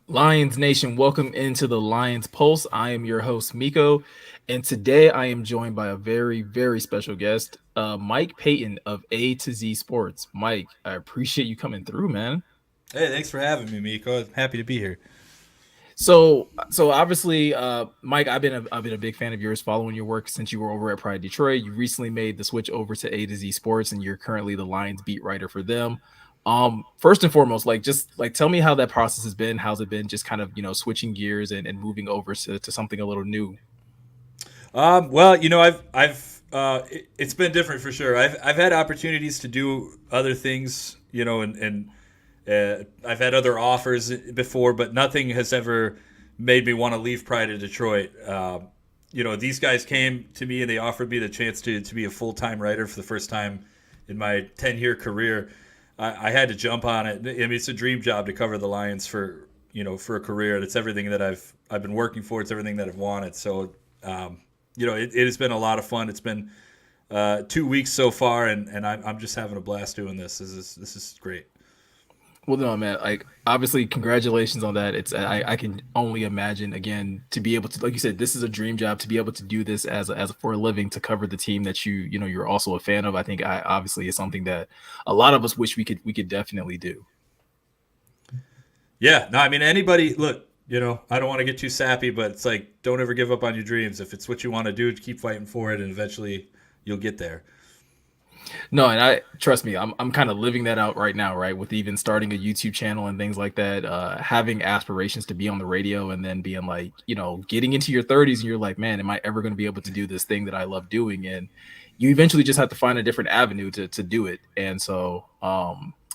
Lions Nation, welcome into the Lions Pulse. I am your host, Miko, and today I am joined by a very, very special guest, Mike Payton of A to Z Sports. Mike, I appreciate you coming through, man. Hey, thanks for having me, Miko. I'm happy to be here. So obviously, Mike, I've been a big fan of yours, following your work since you were over at Pride Detroit. You recently made the switch over to A to Z Sports, and you're currently the Lions beat writer for them. First and foremost, just tell me how that process has been. How's it been? Just kind of switching gears and moving over to something a little new. Well, it's been different for sure. I've had opportunities to do other things, and I've had other offers before, but nothing has ever made me want to leave Pride of Detroit. These guys came to me and they offered me the chance to be a full time writer for the first time in my 10-year career. I had to jump on it. I mean, it's a dream job to cover the Lions for a career. It's everything that I've been working for. It's everything that I've wanted. So, it has been a lot of fun. It's been 2 weeks so far, and I'm just having a blast doing this. This is great. Well, no, man. Like, obviously, congratulations on that. I can only imagine again to be able to, like you said, this is a dream job to be able to do this as for a living to cover the team that you're also a fan of. I think I obviously is something that a lot of us wish we could definitely do. Yeah, no, I mean anybody. Look, I don't want to get too sappy, but it's like don't ever give up on your dreams. If it's what you want to do, keep fighting for it, and eventually you'll get there. No, and I trust me, I'm kind of living that out right now, right? With even starting a YouTube channel and things like that, having aspirations to be on the radio and then being like, getting into your 30s and you're like, man, am I ever going to be able to do this thing that I love doing? And you eventually just have to find a different avenue to do it. And so,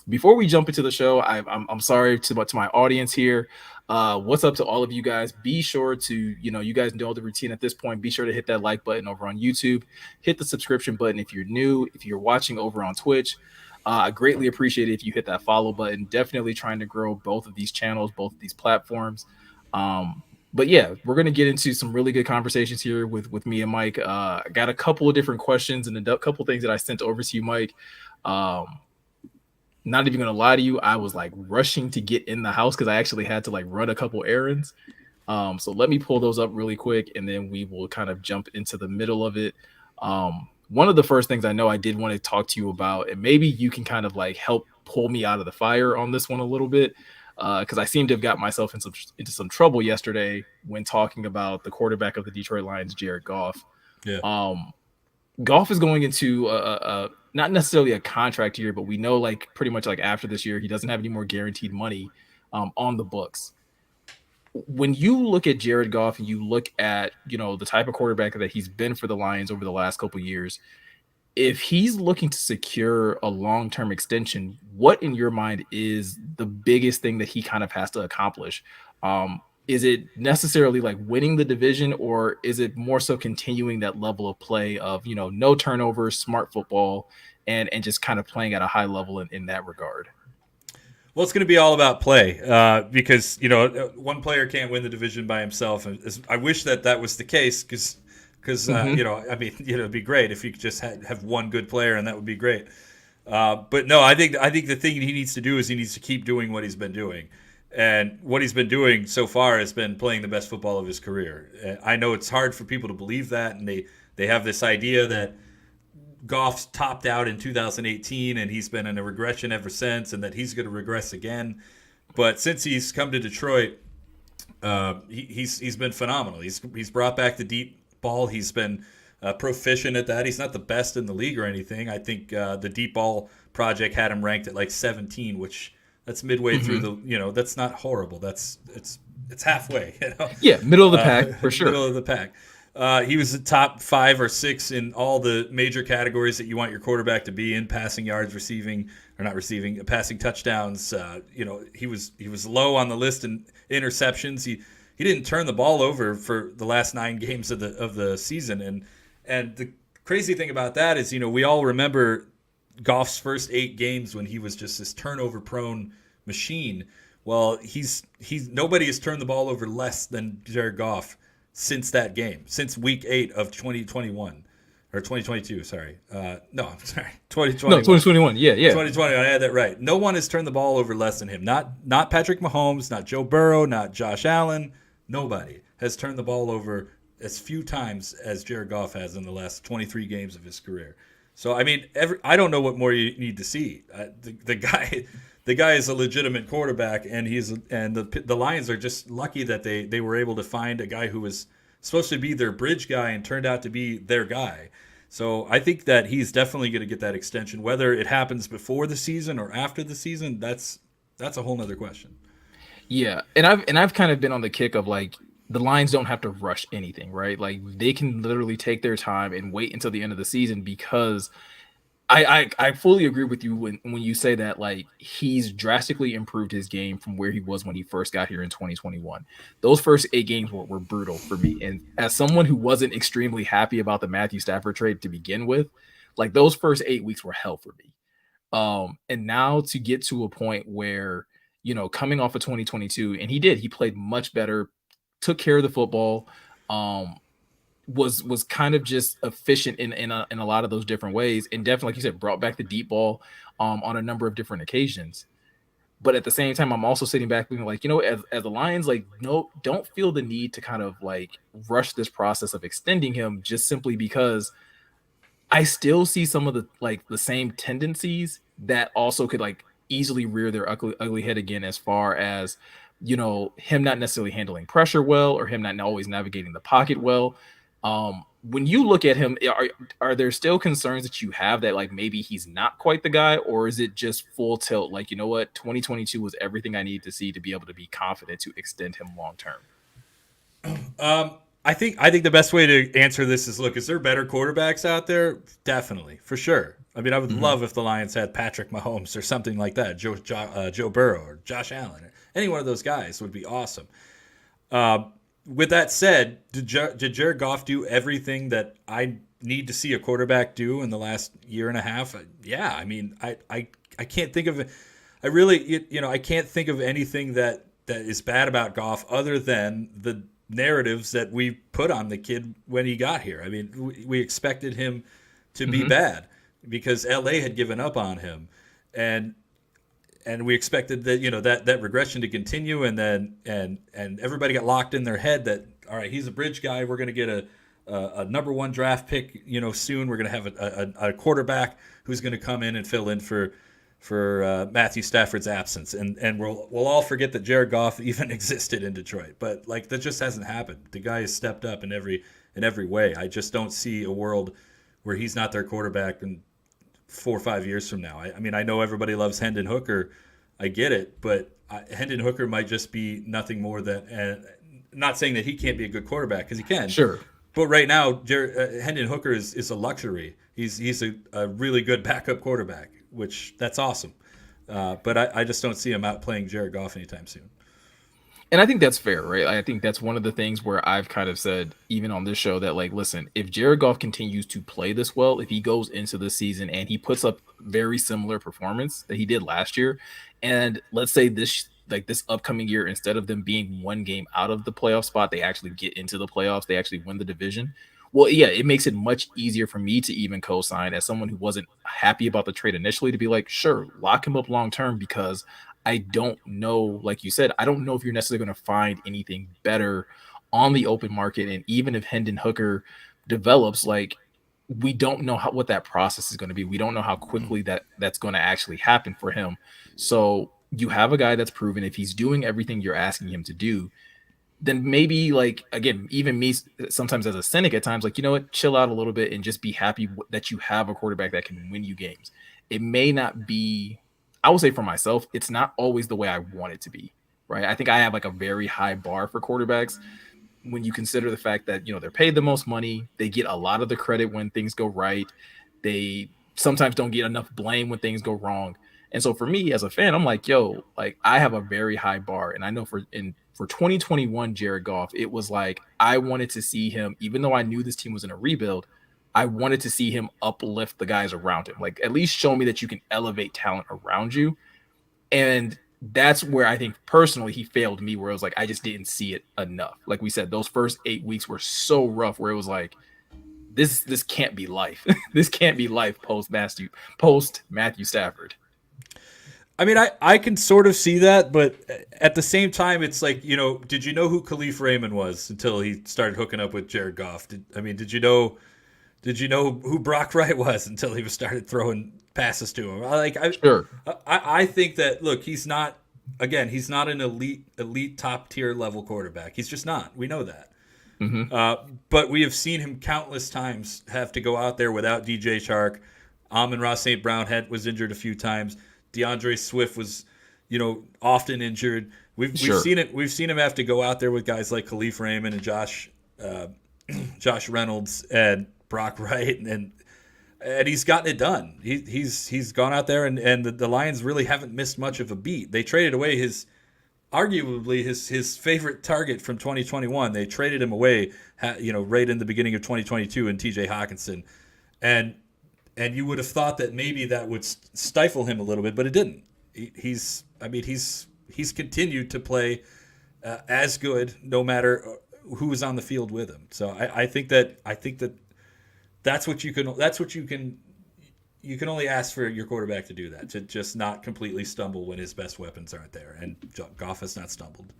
before we jump into the show, I'm sorry to my audience here. What's up to all of you guys? Be sure to, you guys know the routine at this point. Be sure to hit that like button over on YouTube, hit the subscription button if you're new, if you're watching over on Twitch. I greatly appreciate it if you hit that follow button. Definitely trying to grow both of these channels, both of these platforms. But yeah, we're gonna get into some really good conversations here with me and Mike. I got a couple of different questions and a couple of things that I sent over to you, Mike. Um, Not even gonna lie to you, I was like rushing to get in the house because I actually had to like run a couple errands. So let me pull those up really quick, and then we will kind of jump into the middle of it. One of the first things I know I did want to talk to you about, and maybe you can kind of like help pull me out of the fire on this one a little bit, because I seem to have got myself into some trouble yesterday when talking about the quarterback of the Detroit Lions, Jared Goff. Yeah. Um, Golf is going into not necessarily a contract year, but we know like pretty much like after this year, he doesn't have any more guaranteed money on the books. When you look at Jared Goff and you look at the type of quarterback that he's been for the Lions over the last couple of years, if he's looking to secure a long-term extension, what in your mind is the biggest thing that he kind of has to accomplish? Is it necessarily like winning the division, or is it more so continuing that level of play of no turnovers, smart football, and just kind of playing at a high level in that regard? Well, it's going to be all about play because one player can't win the division by himself. And I wish that was the case because Hmm. I mean it'd be great if you could just have one good player and that would be great. But no, I think the thing he needs to do is he needs to keep doing what he's been doing, and what he's been doing so far has been playing the best football of his career. I know it's hard for people to believe that, and they have this idea that Goff's topped out in 2018 and he's been in a regression ever since, and that he's going to regress again. But since he's come to Detroit, he's been phenomenal. He's brought back the deep ball. He's been proficient at that. He's not the best in the league or anything. I think the deep ball project had him ranked at like 17, which that's midway through Hmm. the. That's not horrible. It's halfway. Yeah, middle of the pack for sure. Middle of the pack. He was the top 5 or 6 in all the major categories that you want your quarterback to be in: passing yards, receiving or not receiving, passing touchdowns. He was low on the list in interceptions. He didn't turn the ball over for the last 9 games of the season. And the crazy thing about that is, we all remember Goff's first 8 games when he was just this turnover prone machine. Well, he's nobody has turned the ball over less than Jared Goff since that game, since week 8 of 2021. or 2022. Sorry, no, I'm sorry, No, 2021. 2021. Yeah, yeah. 2020, I had that right. No one has turned the ball over less than him. Not Patrick Mahomes, not Joe Burrow, not Josh Allen. Nobody has turned the ball over as few times as Jared Goff has in the last 23 games of his career. So I mean, I don't know what more you need to see. The guy, the guy is a legitimate quarterback, and the Lions are just lucky that they were able to find a guy who was supposed to be their bridge guy and turned out to be their guy. So I think that he's definitely going to get that extension. Whether it happens before the season or after the season, that's a whole nother question. Yeah, and I've kind of been on the kick of like the Lions don't have to rush anything, right? Like they can literally take their time and wait until the end of the season because I fully agree with you when you say that like he's drastically improved his game from where he was when he first got here in 2021. Those first 8 games were brutal for me. And as someone who wasn't extremely happy about the Matthew Stafford trade to begin with, like those first 8 weeks were hell for me. And now to get to a point where, coming off of 2022, and he played much better, took care of the football, um, was kind of just efficient in a lot of those different ways, and definitely, like you said, brought back the deep ball on a number of different occasions. But at the same time, I'm also sitting back being like, as the Lions, like, no, don't feel the need to kind of like rush this process of extending him just simply because I still see some of the same tendencies that also could like easily rear their ugly head again as far as him not necessarily handling pressure well or him not always navigating the pocket well. When you look at him, are there still concerns that you have that like maybe he's not quite the guy, or is it just full tilt? Like, you know what, 2022 was everything I needed to see to be able to be confident to extend him long term. I think the best way to answer this is look, is there better quarterbacks out there? Definitely, for sure. I mean, I would Hmm. love if the Lions had Patrick Mahomes or something like that, Joe Burrow or Josh Allen, or any one of those guys would be awesome. Uh, with that said, did Jared Goff do everything that I need to see a quarterback do in the last year and a half? Yeah, I mean, I can't think of I really I can't think of anything that is bad about Goff other than the narratives that we put on the kid when he got here. I mean, we expected him to be Hmm. bad because LA had given up on him, and we expected that that regression to continue, and then and everybody got locked in their head that all right, he's a bridge guy. We're going to get a number one draft pick, soon. We're going to have a quarterback who's going to come in and fill in for Matthew Stafford's absence, and we'll all forget that Jared Goff even existed in Detroit. But like that just hasn't happened. The guy has stepped up in every way. I just don't see a world where he's not their quarterback in 4 or 5 years from now. I mean, I know everybody loves Hendon Hooker. I get it, but Hendon Hooker might just be nothing more than. Not saying that he can't be a good quarterback because he can, Sure. but right now, Hendon Hooker is a luxury. He's a really good backup quarterback, which that's awesome. But I just don't see him out playing Jared Goff anytime soon. And I think that's fair, right? I think that's one of the things where I've kind of said, even on this show, that like, listen, if Jared Goff continues to play this well, if he goes into the season and he puts up very similar performance that he did last year, and let's say this upcoming year, instead of them being one game out of the playoff spot, they actually get into the playoffs, they actually win the division. Well, yeah, it makes it much easier for me to even co-sign as someone who wasn't happy about the trade initially to be like, sure, lock him up long term because I don't know, like you said, I don't know if you're necessarily going to find anything better on the open market. And even if Hendon Hooker develops, like we don't know what that process is going to be. We don't know how quickly that's going to actually happen for him. So you have a guy that's proven if he's doing everything you're asking him to do, then maybe like again, even me sometimes as a cynic at times, like you know what, chill out a little bit and just be happy that you have a quarterback that can win you games. It may not be, I would say for myself, it's not always the way I want it to be. Right. I think I have like a very high bar for quarterbacks when you consider the fact that they're paid the most money, they get a lot of the credit when things go right, they sometimes don't get enough blame when things go wrong. And so for me as a fan, I'm like, yo, like I have a very high bar, and I know for 2021 Jared Goff, it was like I wanted to see him, even though I knew this team was in a rebuild. I wanted to see him uplift the guys around him, like at least show me that you can elevate talent around you. And that's where I think personally he failed me, where it was like I just didn't see it enough. Like we said, those first 8 weeks were so rough, where it was like this can't be life. This can't be life post Matthew Stafford. I mean, I can sort of see that, but at the same time, it's like, did you know who Khalif Raymond was until he started hooking up with Jared Goff? Did you know who Brock Wright was until he started throwing passes to him? Sure. I think that, look, he's not an elite top tier level quarterback. He's just not. We know that. Hmm. But we have seen him countless times have to go out there without DJ Chark. Amon-Ra St. Brown was injured a few times. DeAndre Swift was, often injured. We've Sure. seen it. We've seen him have to go out there with guys like Khalif Raymond and Josh Reynolds and Brock Wright, and he's gotten it done. He's gone out there, and the Lions really haven't missed much of a beat. They traded away arguably his favorite target from 2021. They traded him away, right in the beginning of 2022 in TJ Hawkinson, and you would have thought that maybe that would stifle him a little bit, but it didn't. He's continued to play as good no matter who was on the field with him. So I think that that's what you can only ask for your quarterback to do, that, to just not completely stumble when his best weapons aren't there. And Goff has not stumbled.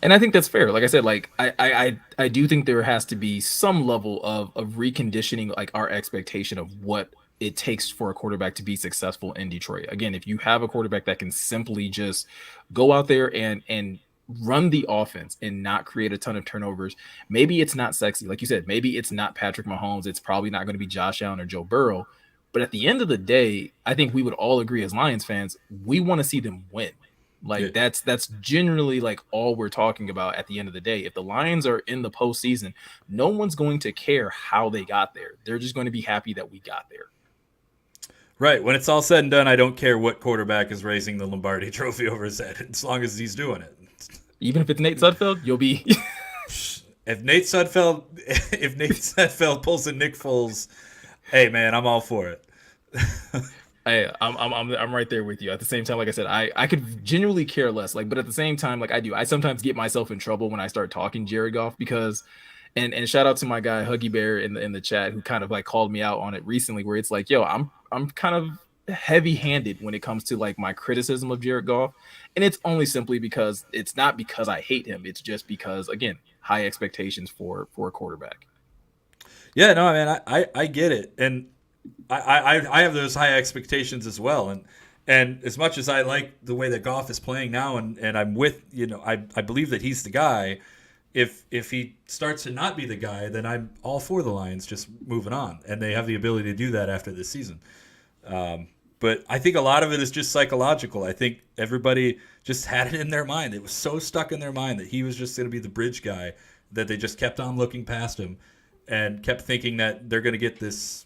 And I think that's fair. Like I said, like I do think there has to be some level of reconditioning, like our expectation of what it takes for a quarterback to be successful in Detroit. Again, if you have a quarterback that can simply just go out there and run the offense and not create a ton of turnovers, maybe it's not sexy. Like you said, maybe it's not Patrick Mahomes. It's probably not going to be Josh Allen or Joe Burrow. But at the end of the day, I think we would all agree as Lions fans, we want to see them win. Like Yeah. that's generally like all we're talking about at the end of the day. If the Lions are in the postseason, no one's going to care how they got there. They're just going to be happy that we got there. Right. When it's all said and done, I don't care what quarterback is raising the Lombardi Trophy over his head, as long as he's doing it. Even if it's Nate Sudfeld, you'll be If Nate Sudfeld pulls a Nick Foles, hey man, I'm all for it. I'm right there with you. At the same time, like I said, I could genuinely care less. Like, but at the same time, like I sometimes get myself in trouble when I start talking Jared Goff because, and shout out to my guy Huggy Bear in the chat who kind of like called me out on it recently, where it's like, yo, I'm kind of heavy-handed when it comes to like my criticism of Jared Goff, and it's only simply because it's not because I hate him. It's just because, again, high expectations for a quarterback. Yeah, no, man, I get it, and I have those high expectations as well, and as much as I like the way that Goff is playing now, and I'm with, I believe that he's the guy. If he starts to not be the guy, then I'm all for the Lions just moving on, and they have the ability to do that after this season. But I think a lot of it is just psychological. I think everybody just had it in their mind. It was so stuck in their mind that he was just going to be the bridge guy, that they just kept on looking past him and kept thinking that they're going to get this,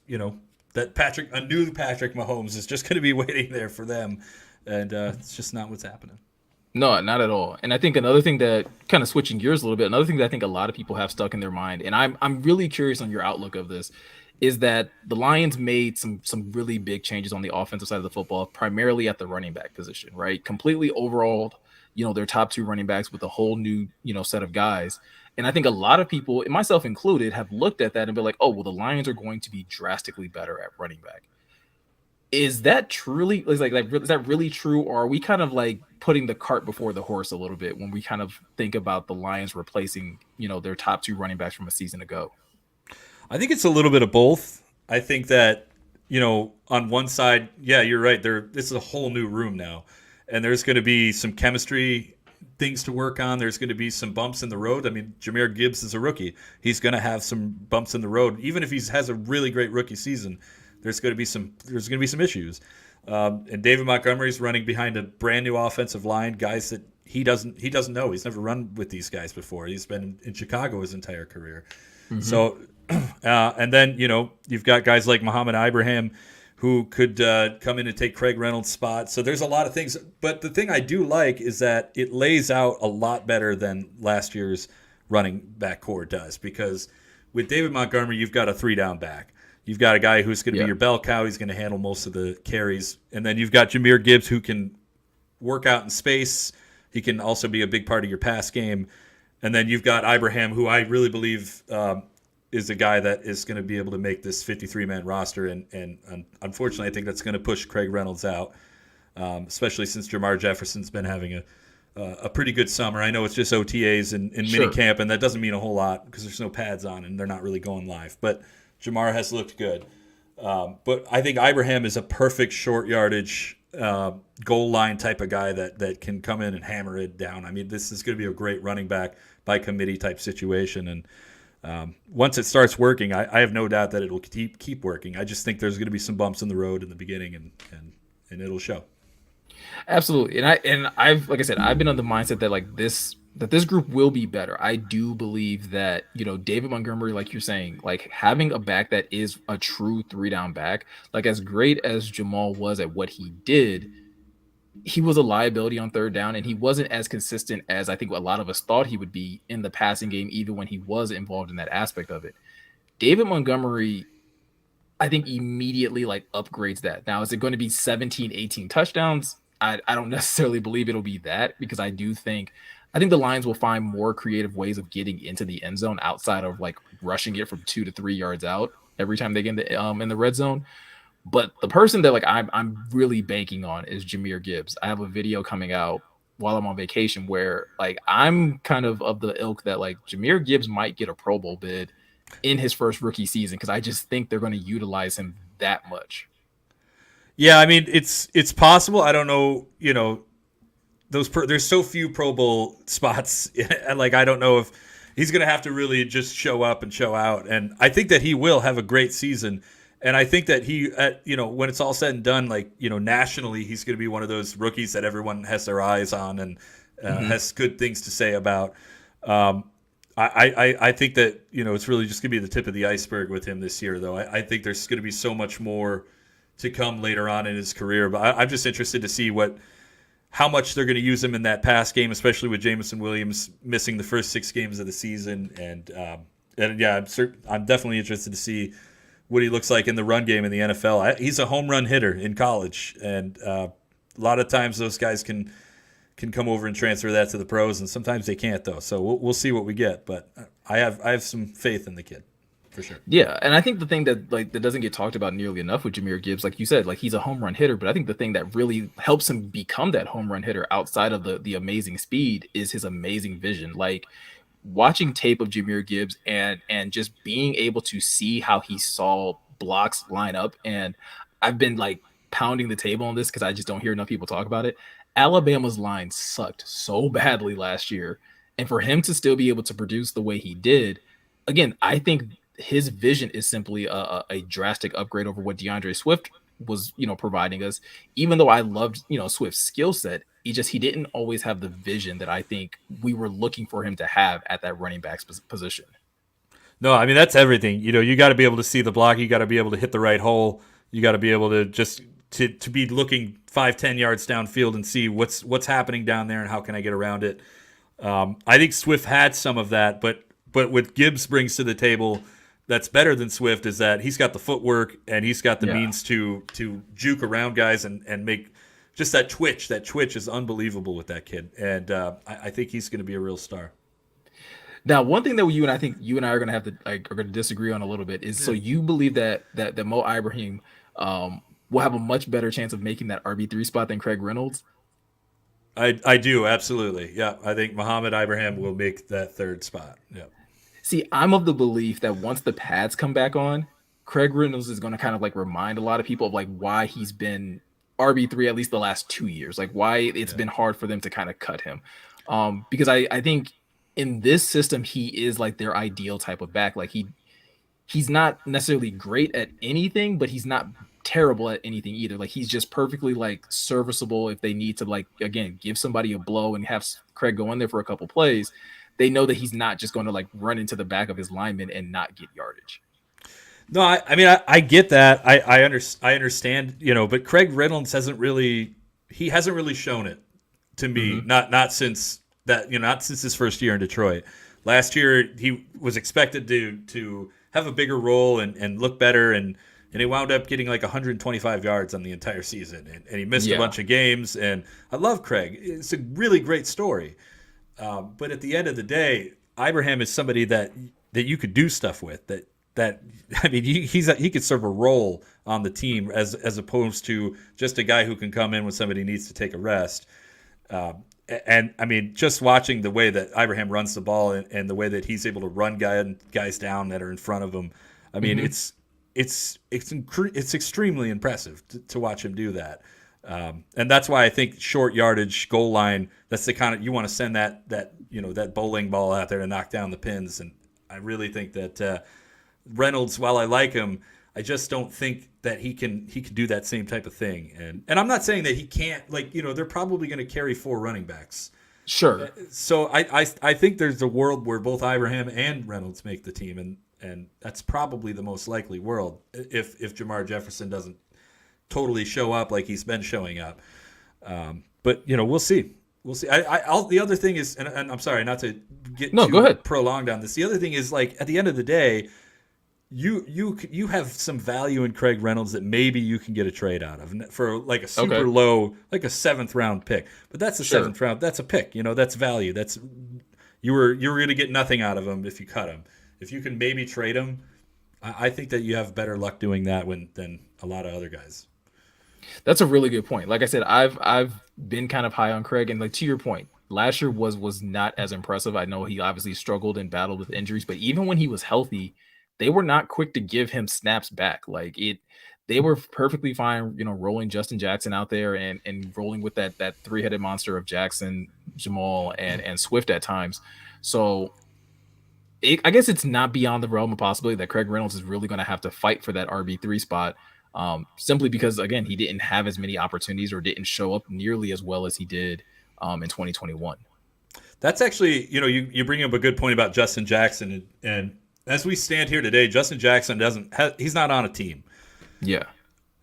that a new Patrick Mahomes is just going to be waiting there for them. And it's just not what's happening. No, not at all. And I think another thing that, kind of switching gears a little bit, another thing that I think a lot of people have stuck in their mind, and I'm really curious on your outlook of this, is that the Lions made some really big changes on the offensive side of the football, primarily at the running back position, right? Completely overhauled, their top two running backs with a whole new, set of guys. And I think a lot of people, myself included, have looked at that and been like, oh, well, the Lions are going to be drastically better at running back. Is that truly is that really true, or are we kind of like putting the cart before the horse a little bit when we kind of think about the Lions replacing, their top two running backs from a season ago? I think it's a little bit of both. I think that, on one side, yeah, you're right. This is a whole new room now, and there's going to be some chemistry things to work on. There's going to be some bumps in the road. I mean, Jahmyr Gibbs is a rookie. He's going to have some bumps in the road. Even if he has a really great rookie season, there's going to be some issues. And David Montgomery's running behind a brand new offensive line, guys that he doesn't know. He's never run with these guys before. He's been in Chicago his entire career. Mm-hmm. So, and then you've got guys like Muhammad Ibrahim, who could come in and take Craig Reynolds' spot. So there's a lot of things. But the thing I do like is that it lays out a lot better than last year's running back core does, because with David Montgomery, you've got a 3-down back. You've got a guy who's going to be your bell cow. He's going to handle most of the carries. And then you've got Jahmyr Gibbs, who can work out in space. He can also be a big part of your pass game. And then you've got Ibrahim, who I really believe is a guy that is going to be able to make this 53-man roster, and unfortunately, I think that's going to push Craig Reynolds out, especially since Jamar Jefferson's been having a pretty good summer. I know it's just OTAs and mini Sure. camp, and that doesn't mean a whole lot because there's no pads on and they're not really going live. But Jamar has looked good. But I think Ibrahim is a perfect short yardage goal line type of guy that can come in and hammer it down. I mean, this is going to be a great running back by committee type situation. And once it starts working, I have no doubt that it'll keep working. I just think there's going to be some bumps in the road in the beginning, and it'll show. Absolutely. I've like I said, I've been on the mindset that this group will be better. I do believe that, David Montgomery, like you're saying, like having a back that is a true 3-down back, like as great as Jamal was at what he did, he was a liability on 3rd down, and he wasn't as consistent as I think a lot of us thought he would be in the passing game, even when he was involved in that aspect of it. David Montgomery, I think, immediately like upgrades that. Now, is it going to be 17, 18 touchdowns? I don't necessarily believe it'll be that, because I think the Lions will find more creative ways of getting into the end zone outside of like rushing it from 2 to 3 yards out every time they get in the red zone. But the person that like I'm really banking on is Jahmyr Gibbs. I have a video coming out while I'm on vacation where like I'm kind of the ilk that like Jahmyr Gibbs might get a Pro Bowl bid in his first rookie season, because I just think they're going to utilize him that much. Yeah, I mean it's possible. I don't know. There's so few Pro Bowl spots, and like I don't know if he's going to have to really just show up and show out. And I think that he will have a great season. And I think that when it's all said and done, like nationally, he's going to be one of those rookies that everyone has their eyes on and has good things to say about. I think that it's really just going to be the tip of the iceberg with him this year, though. I think there's going to be so much more to come later on in his career. But I'm just interested to see how much they're going to use him in that pass game, especially with Jameson Williams missing the first 6 games of the season. And yeah, I'm definitely interested to see what he looks like in the run game in the NFL. He's a home run hitter in college, and a lot of times those guys can come over and transfer that to the pros, and sometimes they can't though. So we'll see what we get, but I have some faith in the kid for sure. Yeah, and I think the thing that doesn't get talked about nearly enough with Jahmyr Gibbs, like you said, like he's a home run hitter, but I think the thing that really helps him become that home run hitter outside of the amazing speed is his amazing vision. Like watching tape of Jahmyr Gibbs and just being able to see how he saw blocks line up, and I've been like pounding the table on this because I just don't hear enough people talk about it. Alabama's line sucked so badly last year, and for him to still be able to produce the way he did, again, I think his vision is simply a drastic upgrade over what DeAndre Swift was, providing us. Even though I loved, Swift's skill set, he didn't always have the vision that I think we were looking for him to have at that running back position. No, I mean that's everything. You got to be able to see the block. You got to be able to hit the right hole. You got to be able to just to be looking 5-10 yards downfield and see what's happening down there and how can I get around it. I think Swift had some of that, but what Gibbs brings to the table that's better than Swift is that he's got the footwork and he's got the means to juke around guys and make just that twitch. That twitch is unbelievable with that kid, and I think he's going to be a real star. Now, one thing that you and I are going to have to are going to disagree on a little bit is, so you believe that Mo Ibrahim will have a much better chance of making that RB3 spot than Craig Reynolds? I do, absolutely. Yeah, I think Muhammad Ibrahim will make that 3rd spot. Yeah. See, I'm of the belief that once the pads come back on, Craig Reynolds is going to kind of like remind a lot of people of like why he's been RB3 at least the last 2 years, like why it's been hard for them to kind of cut him. Because I think in this system, he is like their ideal type of back. Like he's not necessarily great at anything, but he's not terrible at anything either. Like he's just perfectly like serviceable if they need to, like, again, give somebody a blow and have Craig go in there for a couple plays. They know that he's not just going to like run into the back of his lineman and not get yardage. No, I mean I get that. I understand, but Craig Reynolds hasn't really shown it to me. Not since his first year in Detroit. Last year he was expected to have a bigger role and look better, and he wound up getting like 125 yards on the entire season, and he missed a bunch of games. And I love Craig. It's a really great story. But at the end of the day, Ibrahim is somebody that you could do stuff with, that that I mean, he could serve a role on the team as opposed to just a guy who can come in when somebody needs to take a rest. And I mean, just watching the way that Ibrahim runs the ball and the way that he's able to run guys down that are in front of him, I mean, Hmm. it's extremely impressive to watch him do that. And that's why I think short yardage goal line. That's the kind of you want to send that bowling ball out there to knock down the pins. And I really think that Reynolds, while I like him, I just don't think that he can do that same type of thing. And I'm not saying that he can't. Like they're probably going to carry four running backs. Sure. So I think there's a world where both Ibrahim and Reynolds make the team, and that's probably the most likely world if Jamar Jefferson doesn't totally show up like he's been showing up. But we'll see. We'll see. The other thing is, and I'm sorry not to get No, go too ahead. prolonged on this. The other thing is, like, at the end of the day, you have some value in Craig Reynolds that maybe you can get a trade out of for like a Okay. super low, like a seventh round pick. But that's a Sure. seventh round. That's a pick. That's value. That's you were going to get nothing out of him if you cut him. If you can maybe trade him, I think that you have better luck doing that than a lot of other guys. That's a really good point. Like I said, I've been kind of high on Craig, and like to your point, last year was not as impressive. I know he obviously struggled and battled with injuries, but even when he was healthy, they were not quick to give him snaps back. They were perfectly fine, rolling Justin Jackson out there and rolling with that three-headed monster of Jackson, Jamal, and Swift at times. So I guess it's not beyond the realm of possibility that Craig Reynolds is really going to have to fight for that RB3 spot, simply because, again, he didn't have as many opportunities or didn't show up nearly as well as he did in 2021. That's actually, you bring up a good point about Justin Jackson, and as we stand here today, Justin Jackson he's not on a team. Yeah.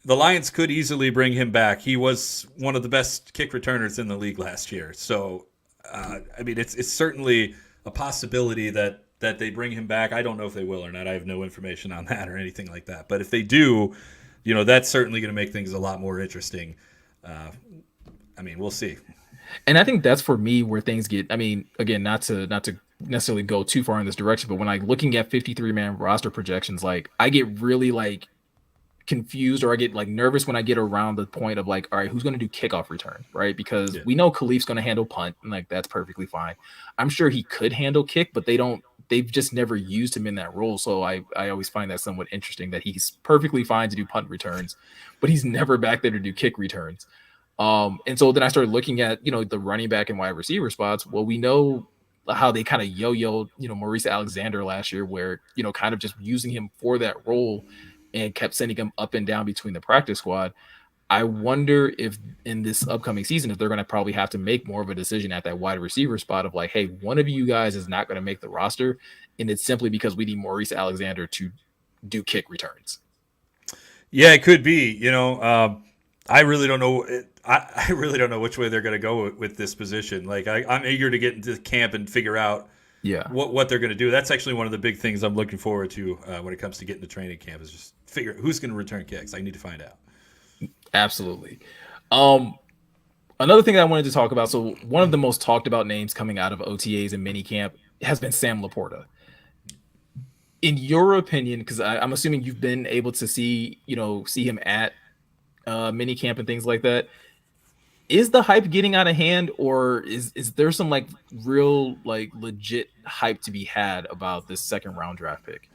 The Lions could easily bring him back. He was one of the best kick returners in the league last year. So, I mean, it's certainly a possibility that they bring him back. I don't know if they will or not. I have no information on that or anything like that. But if they do, that's certainly going to make things a lot more interesting. I mean, we'll see. And I think that's for me where things get, I mean, again, not to necessarily go too far in this direction, but when I looking at 53-man roster projections, like I get really like confused or I get like nervous when I get around the point of like, all right, who's going to do kickoff return, right? Because Yeah. we know Khalif's going to handle punt, and like that's perfectly fine. I'm sure he could handle kick, but they've just never used him in that role. So I always find that somewhat interesting that he's perfectly fine to do punt returns, but he's never back there to do kick returns. And so then I started looking at, the running back and wide receiver spots. Well, we know how they kind of yo-yoed, Maurice Alexander last year, where, kind of just using him for that role and kept sending him up and down between the practice squad. I wonder if in this upcoming season, if they're going to probably have to make more of a decision at that wide receiver spot of like, hey, one of you guys is not going to make the roster. And it's simply because we need Maurice Alexander to do kick returns. Yeah, it could be. I really don't know. I really don't know which way they're going to go with this position. Like, I'm eager to get into camp and figure out Yeah, what they're going to do. That's actually one of the big things I'm looking forward to when it comes to getting to training camp is just figure who's going to return kicks. I need to find out. absolutely. Um, Another thing that I wanted to talk about. So one of the most talked about names coming out of OTAs and minicamp has been Sam Laporta. In your opinion, because I'm assuming you've been able to see him at minicamp and things like that. Is the hype getting out of hand, or is there some like real like legit hype to be had about this second round draft pick?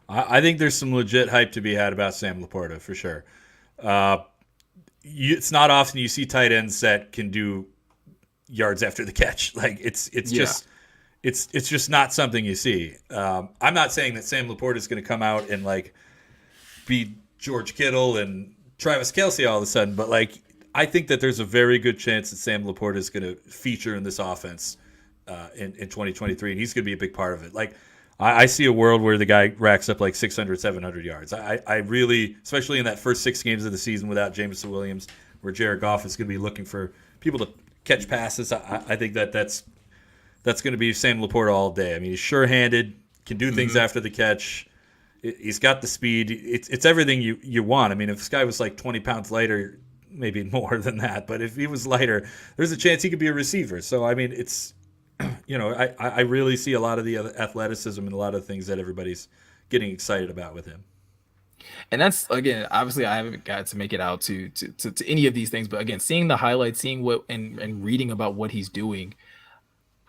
I think there's some legit hype to be had about Sam Laporta for sure. Uh, it's not often you see tight ends that can do yards after the catch. Like it's Yeah. just it's just not something you see. I'm not saying that Sam Laporta is going to come out and like be George Kittle and Travis Kelce all of a sudden, but like I think that there's a very good chance that Sam Laporta is going to feature in this offense in 2023, and he's going to be a big part of it. Like I see a world where the guy racks up like 600, 700 yards. I really, especially in that first 6 games of the season without Jameson Williams, where Jared Goff is going to be looking for people to catch passes. I think that's going to be Sam Laporta all day. I mean, he's sure-handed, can do things after the catch. He's got the speed. It's everything you want. I mean, if this guy was like 20 pounds lighter, maybe more than that, but if he was lighter, there's a chance he could be a receiver. So, I mean, it's, I really see a lot of the athleticism and a lot of things that everybody's getting excited about with him. And that's again, obviously, I haven't got to make it out to any of these things, but again, seeing the highlights, seeing what and reading about what he's doing,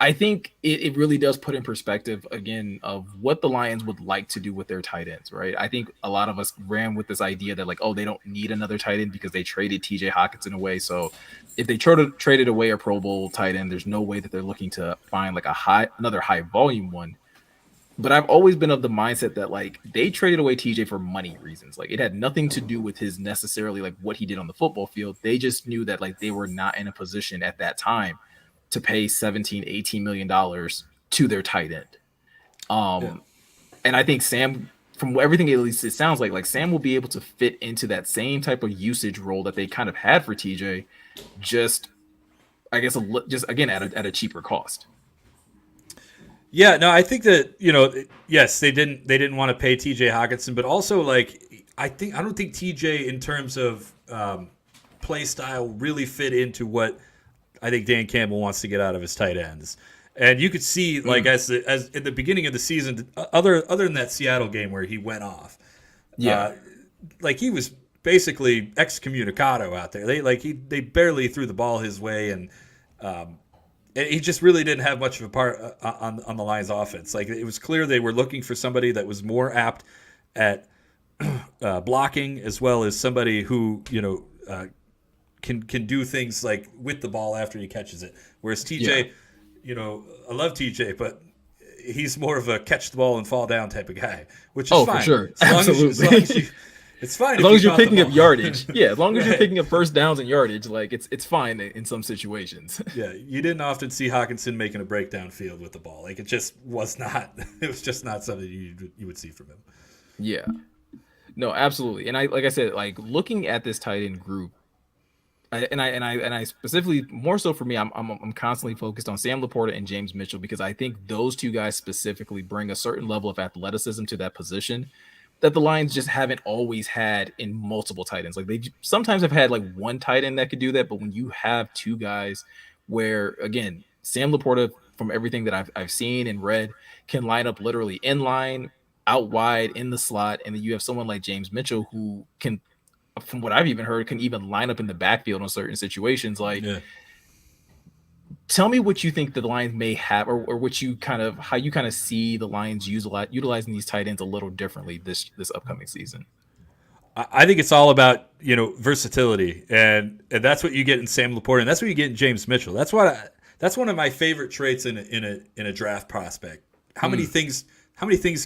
I think it really does put in perspective again of what the Lions would like to do with their tight ends, right? I think a lot of us ran with this idea that like, oh, they don't need another tight end because they traded TJ Hawkinson away. So if they traded away a Pro Bowl tight end, there's no way that they're looking to find like another high volume one. But I've always been of the mindset that like they traded away TJ for money reasons. Like it had nothing to do with his necessarily like what he did on the football field. They just knew that like they were not in a position at that time to pay 17, 18 million dollars to their tight end. Yeah. And I think Sam, from everything at least it sounds like Sam will be able to fit into that same type of usage role that they kind of had for TJ, just I guess just again at a cheaper cost. Yeah, no, I think that yes, they didn't want to pay T.J. Hawkinson, but also like I don't think T.J. in terms of play style really fit into what I think Dan Campbell wants to get out of his tight ends. And you could see like as in the beginning of the season, other than that Seattle game where he went off, Yeah. like he was basically excommunicado out there. They barely threw the ball his way, and he just really didn't have much of a part on the Lions offense. Like it was clear they were looking for somebody that was more apt at blocking, as well as somebody who can do things like with the ball after he catches it. Whereas TJ, I love TJ, but he's more of a catch the ball and fall down type of guy, which is fine. For sure. Absolutely. It's fine as long as you're caught the picking up ball. yardage. Yeah, as long as you're Right. picking up first downs and yardage, like it's fine in some situations. Yeah, you didn't often see Hawkinson making a breakdown field with the ball. Like it just was not. It was just not something you would see from him. Yeah. No, absolutely. And I like I said, like looking at this tight end group, and I specifically more so for me, I'm constantly focused on Sam Laporta and James Mitchell because I think those two guys specifically bring a certain level of athleticism to that position that the Lions just haven't always had in multiple tight ends. Like they sometimes have had like one tight end that could do that, but when you have two guys where again, Sam Laporta, from everything that I've seen and read, can line up literally in line, out wide, in the slot, and then you have someone like James Mitchell who can, from what I've even heard, can even line up in the backfield in certain situations. Like, Yeah. tell me what you think the Lions may have, or what you kind of how you kind of see the Lions utilizing these tight ends a little differently this upcoming season. I think it's all about versatility, and that's what you get in Sam Laporta, and that's what you get in James Mitchell. That's one of my favorite traits in a draft prospect. How many things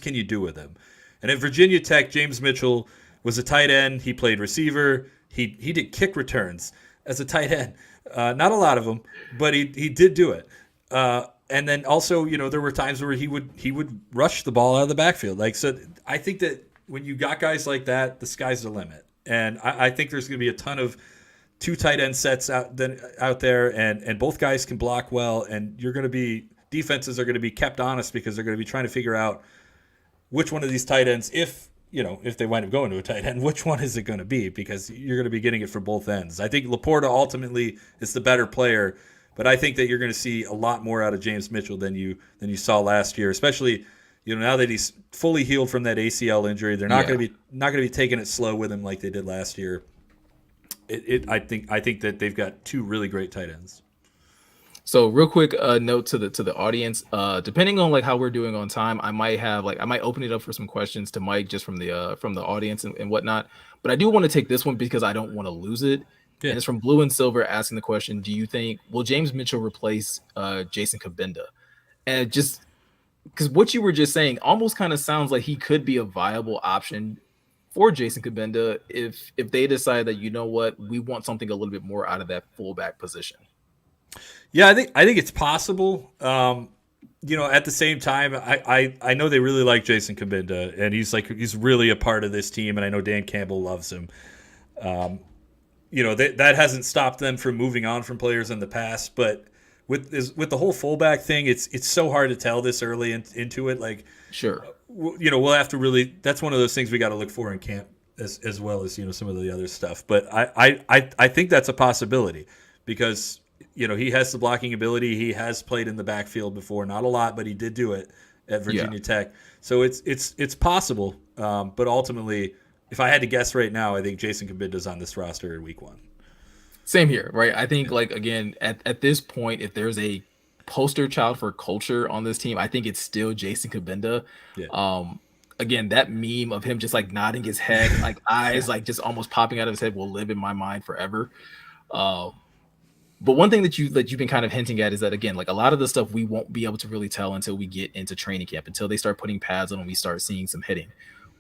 can you do with him? And at Virginia Tech, James Mitchell was a tight end. He played receiver. He did kick returns as a tight end. Not a lot of them, but he did do it. And then also, there were times where he would rush the ball out of the backfield. Like, so I think that when you got guys like that, the sky's the limit. And I think there's going to be a ton of two tight end sets out there, and both guys can block well. And defenses are going to be kept honest because they're going to be trying to figure out which one of these tight ends, if they wind up going to a tight end, which one is it going to be? Because you're going to be getting it from both ends. I think Laporta ultimately is the better player, but I think that you're going to see a lot more out of James Mitchell than you saw last year, especially now that he's fully healed from that ACL injury. They're not going to be taking it slow with him like they did last year. I think that they've got two really great tight ends. So real quick note to the audience, depending on like how we're doing on time, I might open it up for some questions to Mike just from the audience and whatnot. But I do want to take this one because I don't want to lose it. Yeah. And it's from Blue and Silver asking the question: do you think will James Mitchell replace Jason Kabinda? And just because what you were just saying almost kind of sounds like he could be a viable option for Jason Kabinda if they decide that we want something a little bit more out of that fullback position. Yeah, I think it's possible. At the same time, I know they really like Jason Kabinda, and he's really a part of this team, and I know Dan Campbell loves him. That hasn't stopped them from moving on from players in the past, but with the whole fullback thing, it's so hard to tell this early into it. Like, Sure. We'll have to really. That's one of those things we got to look for in camp as well as some of the other stuff. But I think that's a possibility because he has the blocking ability. He has played in the backfield before, not a lot, but he did do it. at Yeah. Virginia Tech. So it's possible, but ultimately, if I had to guess right now, I think Jason Kabinda's on this roster in week 1. Same here, right? I think Yeah, like again at this point, if there's a poster child for culture on this team, I think it's still Jason Kabinda. yeah, Um, again, that meme of him just like nodding his head, like eyes yeah. like just almost popping out of his head will live in my mind forever. Um, but one thing that you've been kind of hinting at is that again, like a lot of the stuff we won't be able to really tell until we get into training camp, until they start putting pads on and we start seeing some hitting.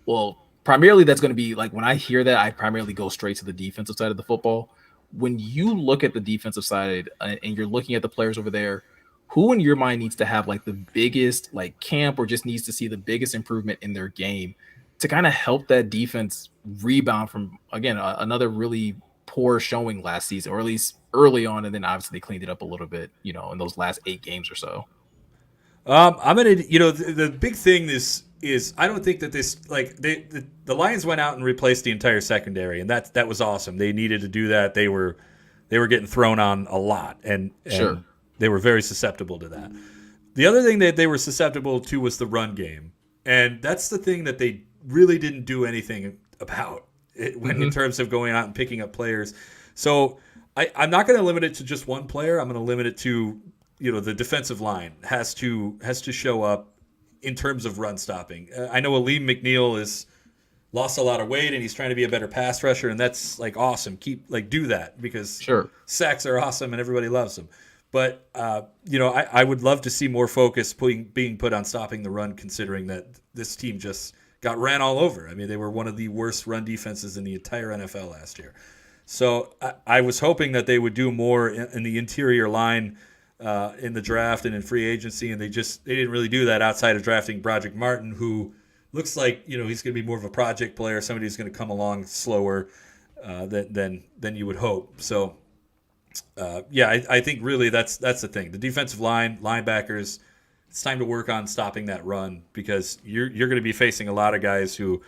Well, primarily that's going to be like when I hear that, I primarily go straight to the defensive side of the football. When you look at the defensive side and you're looking at the players over there, who in your mind needs to have like the biggest like camp or just needs to see the biggest improvement in their game to kind of help that defense rebound from again another really poor showing last season, or at least early on, and then obviously they cleaned it up a little bit, in those last 8 games or so. I'm gonna, the big thing is I don't think that this like the Lions went out and replaced the entire secondary, and that was awesome. They needed to do that. They were getting thrown on a lot, and Sure. they were very susceptible to that. The other thing that they were susceptible to was the run game, and that's the thing that they really didn't do anything about when in Hmm. terms of going out and picking up players. So I'm not going to limit it to just one player. I'm going to limit it to the defensive line has to show up in terms of run stopping. I know Aleem McNeil is lost a lot of weight and he's trying to be a better pass rusher, and that's like awesome. Keep like do that because Sure. sacks are awesome and everybody loves them. But I would love to see more focus being put on stopping the run, considering that this team just got ran all over. I mean, they were one of the worst run defenses in the entire NFL last year. So I was hoping that they would do more in the interior line in the draft and in free agency, and they didn't really do that outside of drafting Broderick Martin, who looks like he's going to be more of a project player, somebody who's going to come along slower than you would hope. So I think really that's the thing. The defensive line, linebackers, it's time to work on stopping that run because you're going to be facing a lot of guys who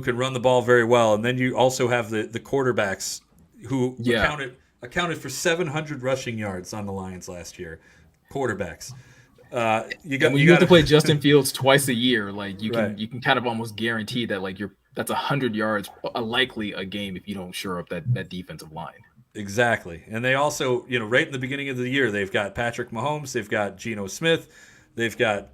can run the ball very well, and then you also have the quarterbacks who Yeah. accounted for 700 rushing yards on the Lions last year. Quarterbacks, And when you you have got to play to Justin Fields twice a year, like you can right. you can kind of almost guarantee that like that's 100 yards likely a game if you don't shore up that defensive line. Exactly. And they also, right in the beginning of the year, they've got Patrick Mahomes, they've got Geno Smith, they've got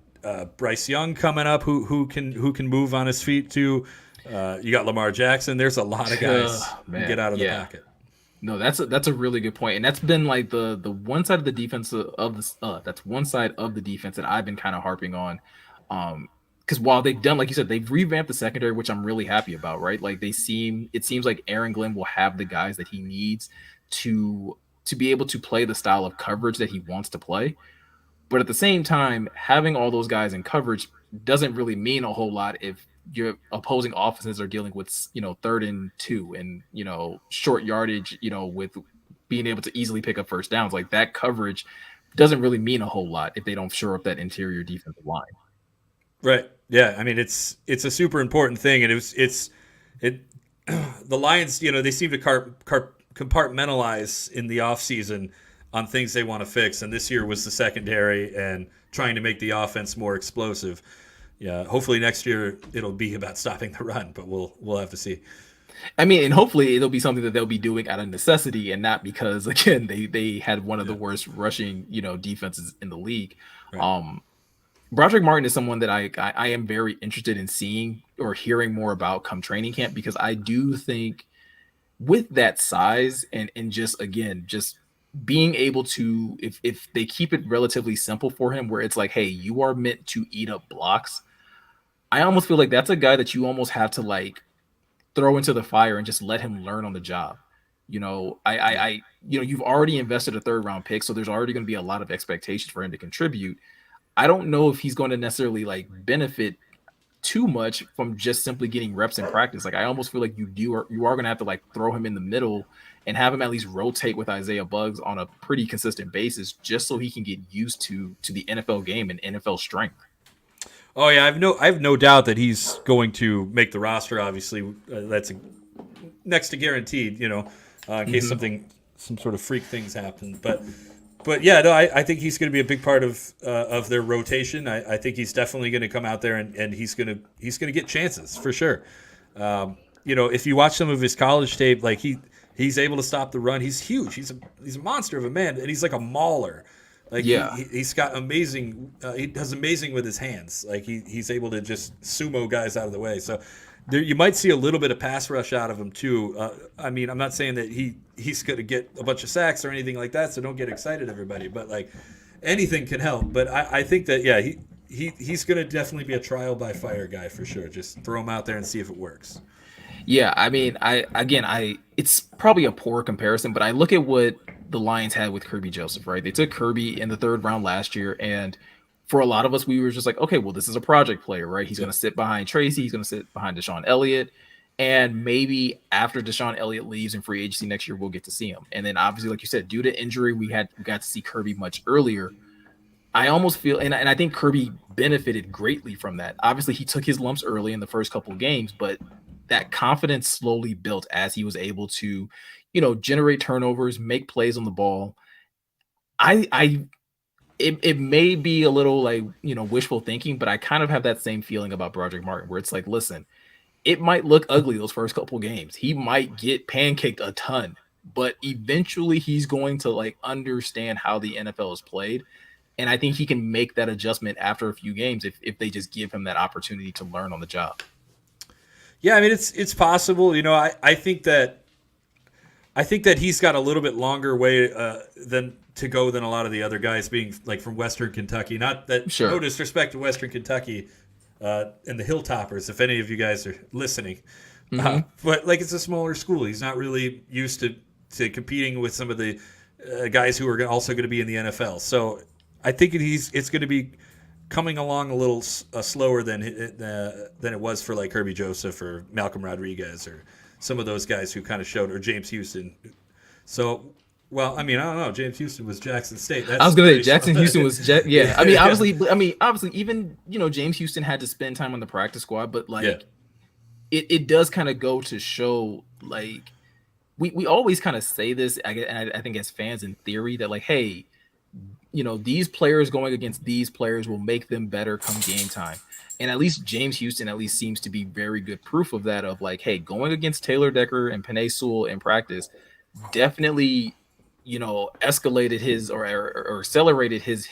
Bryce Young coming up who can move on his feet too. You got Lamar Jackson. There's a lot of guys who get Man, out of the yeah. pocket. No, that's a really good point, and that's been like the one side of the defense of this. That's one side of the defense that I've been kind of harping on. Because while they've done, like you said, they've revamped the secondary, which I'm really happy about. Right, like it seems like Aaron Glenn will have the guys that he needs to be able to play the style of coverage that he wants to play. But at the same time, having all those guys in coverage doesn't really mean a whole lot if your opposing offenses are dealing with, 3rd and 2 and, short yardage, with being able to easily pick up first downs. Like that coverage doesn't really mean a whole lot if they don't shore up that interior defensive line. Right. Yeah. I mean, it's a super important thing, and it the Lions. They seem to compartmentalize in the offseason on things they want to fix, and this year was the secondary and trying to make the offense more explosive. Yeah. Hopefully next year it'll be about stopping the run, but we'll have to see. I mean, and hopefully it'll be something that they'll be doing out of necessity and not because again they had one of the Yeah. worst rushing, defenses in the league. Right. Um Broderick Martin is someone that I am very interested in seeing or hearing more about come training camp, because I do think with that size and just again just being able to, if they keep it relatively simple for him where it's like, hey, you are meant to eat up blocks, I almost feel like that's a guy that you almost have to like throw into the fire and just let him learn on the job. Yeah. You've already invested a third round pick, so there's already going to be a lot of expectations for him to contribute. I don't know if he's going to necessarily like benefit too much from just simply getting reps in practice. Like I almost feel like you are going to have to like throw him in the middle and have him at least rotate with Isaiah Buggs on a pretty consistent basis, just so he can get used to the NFL game and NFL strength. Oh yeah, I have no doubt that he's going to make the roster. Obviously, that's next to guaranteed. In case Mhm. some sort of freak things happen. But but yeah, no, I think he's going to be a big part of their rotation. I think he's definitely going to come out there and he's gonna get chances for sure. If you watch some of his college tape, like he's able to stop the run. He's huge. He's a monster of a man, and he's like a mauler. Like Yeah. he's got amazing. He does amazing with his hands. Like he's able to just sumo guys out of the way. So there, you might see a little bit of pass rush out of him too. I mean, I'm not saying that he's going to get a bunch of sacks or anything like that. So don't get excited, everybody. But like anything can help. But I think that yeah, he's going to definitely be a trial by fire guy for sure. Just throw him out there and see if it works. Yeah, I mean, I it's probably a poor comparison, but I look at what the Lions had with Kirby Joseph, right? They took Kirby in the third round last year, and for a lot of us, we were just like, okay, well, this is a project player, right? He's going to sit behind Tracy, he's going to sit behind Deshaun Elliott, and maybe after Deshaun Elliott leaves in free agency next year, we'll get to see him. And then obviously, like you said, due to injury, we got to see Kirby much earlier. I almost feel, and I think Kirby benefited greatly from that. Obviously, he took his lumps early in the first couple of games, but that confidence slowly built as he was able to, generate turnovers, make plays on the ball. It may be a little like, wishful thinking, but I kind of have that same feeling about Broderick Martin, where it's like, listen, it might look ugly those first couple games. He might get pancaked a ton, but eventually he's going to like understand how the NFL is played. And I think he can make that adjustment after a few games if they just give him that opportunity to learn on the job. Yeah, I mean it's possible. I think that he's got a little bit longer way than to go than a lot of the other guys being like from Western Kentucky. Not that Sure. no disrespect to Western Kentucky and the Hilltoppers, if any of you guys are listening, but like it's a smaller school. He's not really used to competing with some of the guys who are also going to be in the NFL. So I think it's going to be coming along a little slower than it was for like Kirby Joseph or Malcolm Rodriguez or some of those guys who kind of showed, or James Houston. So, well, I mean, I don't know. James Houston was Jackson State. I was gonna say Jackson small. Houston was yeah. I mean, obviously, even James Houston had to spend time on the practice squad, but like Yeah. it does kind of go to show like we always kind of say this. I think as fans in theory that like, hey, these players going against these players will make them better come game time. And at least James Houston at least seems to be very good proof of that, of like, hey, going against Taylor Decker and Penei Sewell in practice definitely, escalated his or accelerated his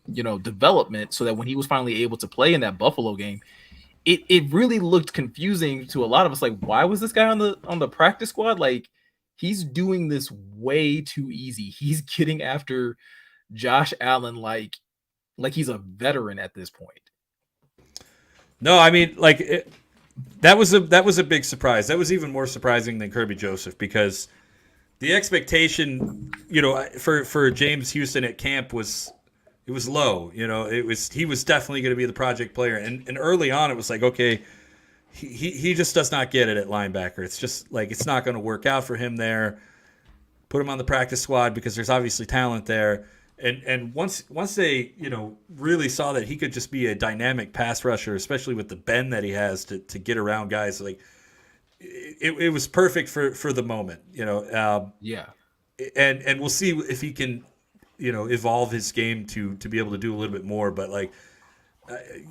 development, so that when he was finally able to play in that Buffalo game, it really looked confusing to a lot of us. Like, why was this guy on the practice squad? Like, he's doing this way too easy. He's getting after Josh Allen like he's a veteran at this point. No, I mean, that was a big surprise. That was even more surprising than Kirby Joseph because the expectation, for James Houston at camp was low. He was definitely going to be the project player, and early on it was like, okay, he just does not get it at linebacker. It's just like it's not going to work out for him there. Put him on the practice squad because there's obviously talent there. And once they really saw that he could just be a dynamic pass rusher, especially with the bend that he has to get around guys, like it was perfect for the moment, Yeah. And we'll see if he can evolve his game to be able to do a little bit more. But like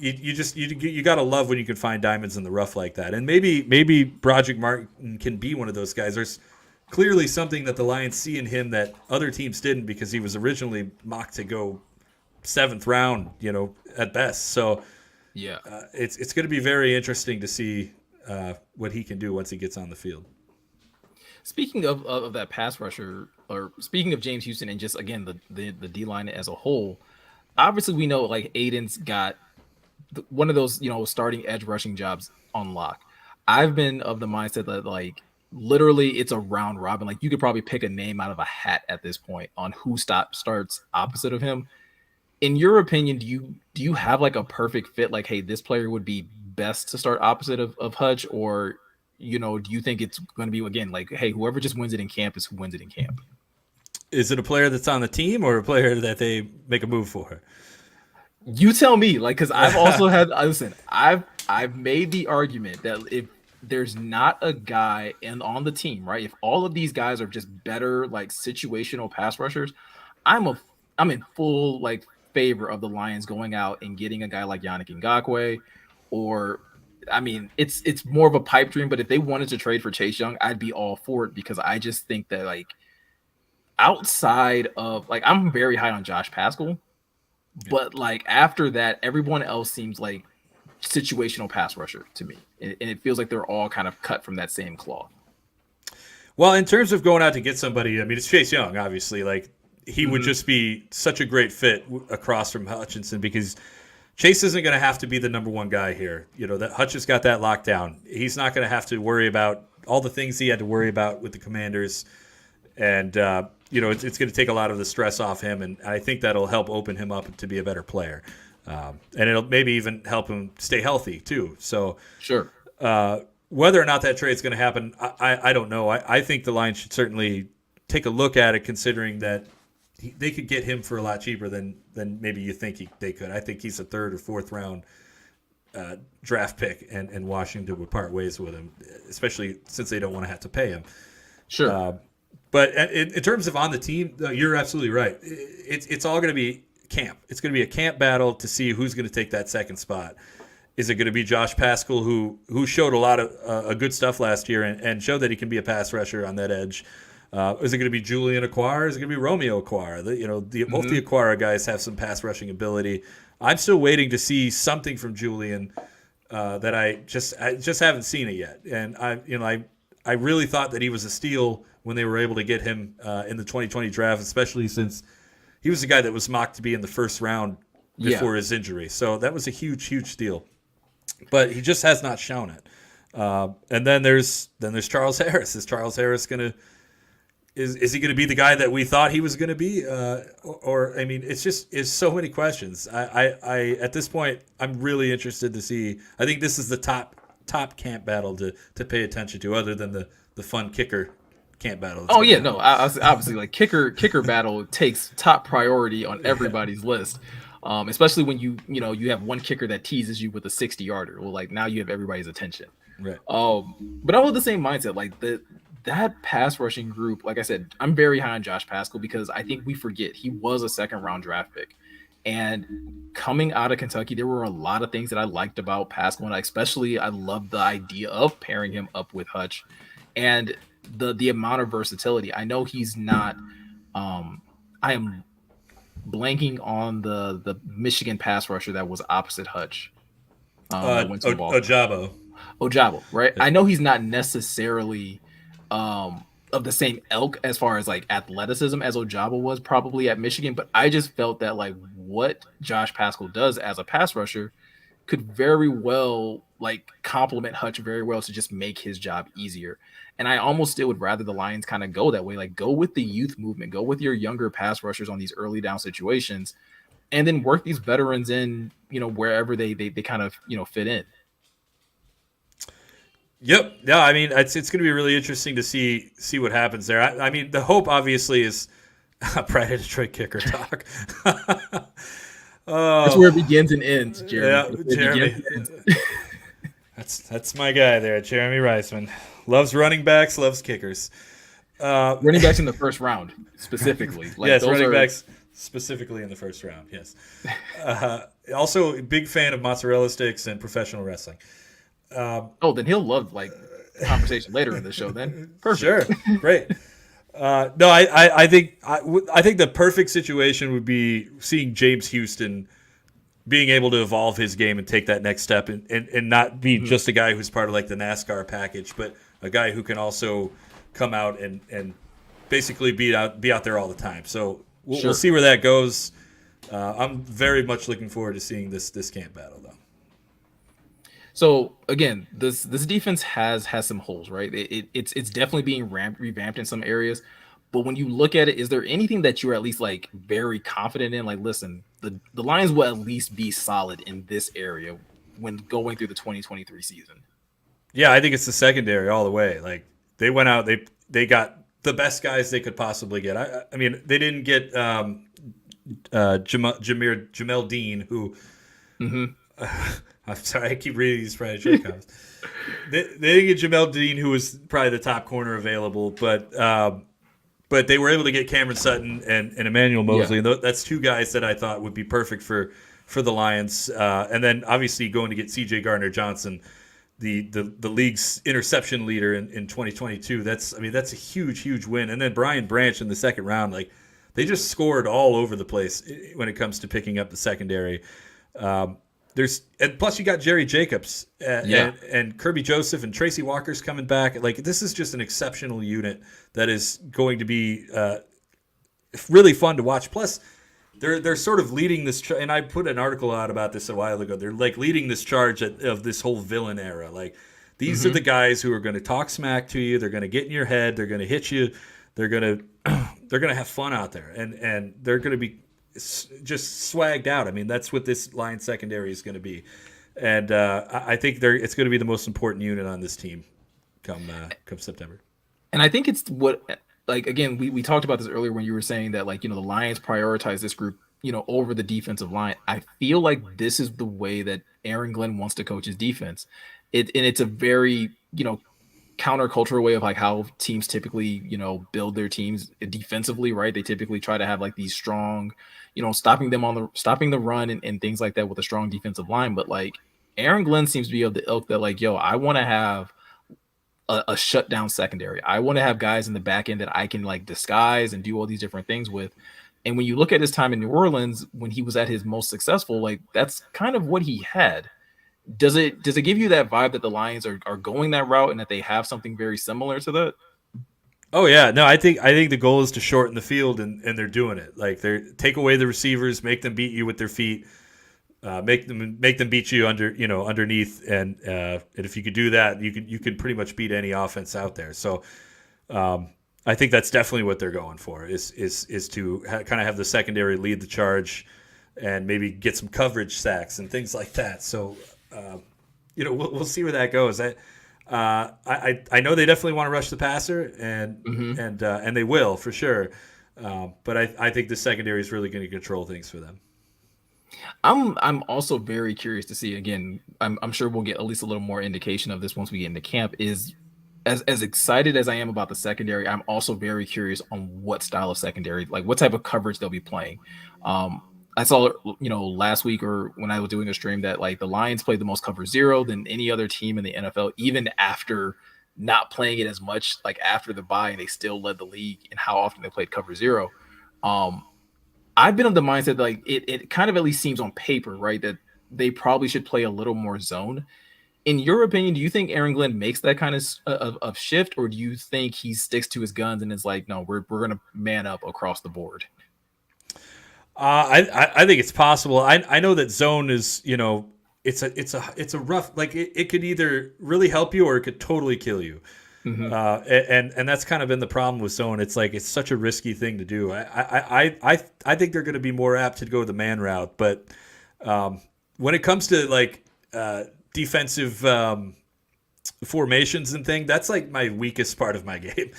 you got to love when you can find diamonds in the rough like that. And maybe Broderick Martin can be one of those guys. There's clearly something that the Lions see in him that other teams didn't, because he was originally mocked to go 7th round, at best. So Yeah. it's going to be very interesting to see what he can do once he gets on the field. Speaking of that pass rusher, or speaking of James Houston and just again the D line as a whole, obviously we know like Aiden's got one of those starting edge rushing jobs on lock. I've been of the mindset that like literally it's a round robin. Like you could probably pick a name out of a hat at this point on who starts opposite of him. In your opinion, do you have like a perfect fit? Like, hey, this player would be best to start opposite of Hutch, or do you think it's going to be again like, hey, whoever just wins it in camp is who wins it in camp? Is it a player that's on the team or a player that they make a move for? You tell me, like, because I've also had listen. I've made the argument that if there's not a guy on the team, right? If all of these guys are just better, like situational pass rushers, I'm a I'm in full like favor of the Lions going out and getting a guy like Yannick Ngakoue, or I mean, it's more of a pipe dream, but if they wanted to trade for Chase Young, I'd be all for it because I just think that like outside of like I'm very high on Josh Pascal, Yeah. but like after that, everyone else seems like situational pass rusher to me, and it feels like they're all kind of cut from that same cloth. Well, in terms of going out to get somebody, I mean, it's Chase Young, obviously. Like, he would Mhm. just be such a great fit across from Hutchinson because Chase isn't going to have to be the number one guy here. You know, that Hutch has got that locked down. He's not going to have to worry about all the things he had to worry about with the Commanders. And, you know, it's going to take a lot of the stress off him. And I think that'll help open him up to be a better player. And it'll maybe even help him stay healthy, too. So, Sure. whether or not that trade's going to happen, I don't know. I think the Lions should certainly take a look at it, considering that they could get him for a lot cheaper than maybe you think they could. I think he's a third or fourth round draft pick, and Washington would part ways with him, especially since they don't want to have to pay him. Sure. But in terms of on the team, you're absolutely right. It's all going to be camp. It's going to be a camp battle to see who's going to take that second spot. Is it going to be Josh Pascal, who showed a lot of good stuff last year and showed that he can be a pass rusher on that edge? Is it going to be Julian Acquara? Is it going to be Romeo Acquara? Both the Acquara guys have some pass rushing ability. I'm still waiting to see something from Julian that I just haven't seen it yet. And I really thought that he was a steal when they were able to get him in the 2020 draft, especially since he was the guy that was mocked to be in the first round before his injury. So that was a huge steal. But he just has not shown it. And then there's Charles Harris. Is Charles Harris going to is he going to be the guy that we thought he was going to be? Or I mean, it's so many questions. I at this point, I'm really interested to see. I think this is the top camp battle to pay attention to, other than the fun kicker camp battle. Oh yeah, no, obviously like kicker battle takes top priority on everybody's list. Especially when you have one kicker that teases you with a 60-yarder. Well, like now you have everybody's attention. Right. But I have the same mindset. Like that pass rushing group, like I said, I'm very high on Josh Pascal because I think we forget he was a second round draft pick. And coming out of Kentucky, there were a lot of things that I liked about Pascal, and especially I loved the idea of pairing him up with Hutch, and the amount of versatility. I know he's not. I am blanking on the Michigan pass rusher that was opposite Hutch. That went to the ball. Ojabo, right? I know he's not necessarily of the same ilk as far as like athleticism as Ojabo was probably at Michigan, but I just felt that like what Josh Pascal does as a pass rusher could very well like complement Hutch very well to just make his job easier. And I almost still would rather the Lions kind of go that way, like go with the youth movement, go with your younger pass rushers on these early down situations, and then work these veterans in, wherever they kind of, fit in. Yep. Yeah. I mean, it's going to be really interesting to see what happens there. I mean, the hope obviously is Pride of Detroit kicker talk. That's where it begins and ends, Jeremy. Yeah, Jeremy. That's my guy there, Jeremy Reisman. Loves running backs, loves kickers. Running backs in the first round, specifically. Like yes, running backs specifically in the first round. Yes. Also, a big fan of mozzarella sticks and professional wrestling. Then he'll love like conversation later in the show. Then perfect. Sure, great. No, I think the perfect situation would be seeing James Houston being able to evolve his game and take that next step and not be just a guy who's part of like the NASCAR package, but a guy who can also come out and basically be out there all the time. So we'll see where that goes. I'm very much looking forward to seeing this camp battle though. So again, this defense has some holes, right? It's definitely being revamped in some areas. But when you look at it, is there anything that you're at least like very confident in? Like, listen, the Lions will at least be solid in this area when going through the 2023 season. Yeah, I think it's the secondary all the way. Like they went out, they got the best guys they could possibly get. I mean, they didn't get Jamel Dean, who. I'm sorry, I keep reading these Friday trade comments. They didn't get Jamel Dean, who was probably the top corner available, but but they were able to get Cameron Sutton and Emmanuel Yeah. Mosley, and that's two guys that I thought would be perfect for the Lions. And then obviously going to get C.J. Gardner-Johnson, the league's interception leader in 2022. That's a huge win. And then Brian Branch in the second round, like they just scored all over the place when it comes to picking up the secondary. And plus you got Jerry Jacobs Yeah. and Kirby Joseph and Tracy Walker's coming back. Like this is just an exceptional unit that is going to be really fun to watch. Plus, they're sort of leading this, and I put an article out about this a while ago. They're like leading this charge of this whole villain era. Like these are the guys who are going to talk smack to you. They're going to get in your head. They're going to hit you. They're going to have fun out there, and they're going to be just swagged out. I mean, that's what this Lions secondary is going to be, and I think it's going to be the most important unit on this team come September. And I think it's what, like, again, we talked about this earlier when you were saying that, like, the Lions prioritize this group, over the defensive line. I feel like this is the way that Aaron Glenn wants to coach his defense. And it's a very, countercultural way of like how teams typically, build their teams defensively, right? They typically try to have like these strong, stopping the run and things like that with a strong defensive line. But like Aaron Glenn seems to be of the ilk that like, I want to have a shutdown secondary. I want to have guys in the back end that I can like disguise and do all these different things with. And when you look at his time in New Orleans, when he was at his most successful, like that's kind of what he had. Does it give you that vibe that the Lions are going that route and that they have something very similar to that? Oh yeah, no, I think the goal is to shorten the field, and they're doing it. Like they take away the receivers, make them beat you with their feet, make them beat you underneath, and if you could do that, you can pretty much beat any offense out there. So I think that's definitely what they're going for is to kind of have the secondary lead the charge, and maybe get some coverage sacks and things like that. So we'll see where that goes. I know they definitely want to rush the passer, and they will for sure. But I think the secondary is really going to control things for them. I'm also very curious to see again. I'm sure we'll get at least a little more indication of this once we get into camp. Is as excited as I am about the secondary, I'm also very curious on what style of secondary, like what type of coverage they'll be playing. I saw, last week or when I was doing a stream that like the Lions played the most cover zero than any other team in the NFL, even after not playing it as much, like after the bye, and they still led the league in how often they played cover zero. I've been of the mindset that, like it kind of at least seems on paper, right, that they probably should play a little more zone. In your opinion, do you think Aaron Glenn makes that kind of shift, or do you think he sticks to his guns and is like, no, we're going to man up across the board? I think it's possible. I know that zone is it's a rough, like it could either really help you or it could totally kill you. Mm-hmm. And that's kind of been the problem with zone. It's like it's such a risky thing to do. I think they're going to be more apt to go the man route, but when it comes to like defensive formations and things, that's like my weakest part of my game.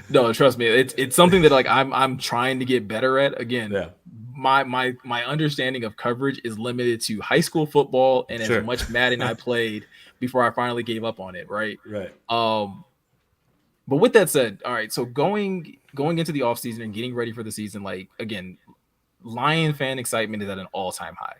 No, trust me, it's something that like I'm trying to get better at. Again, Yeah. my understanding of coverage is limited to high school football and Sure. as much Madden I played before I finally gave up on it, right? Right. But with that said, all right, so going into the offseason and getting ready for the season, like again, Lion fan excitement is at an all-time high.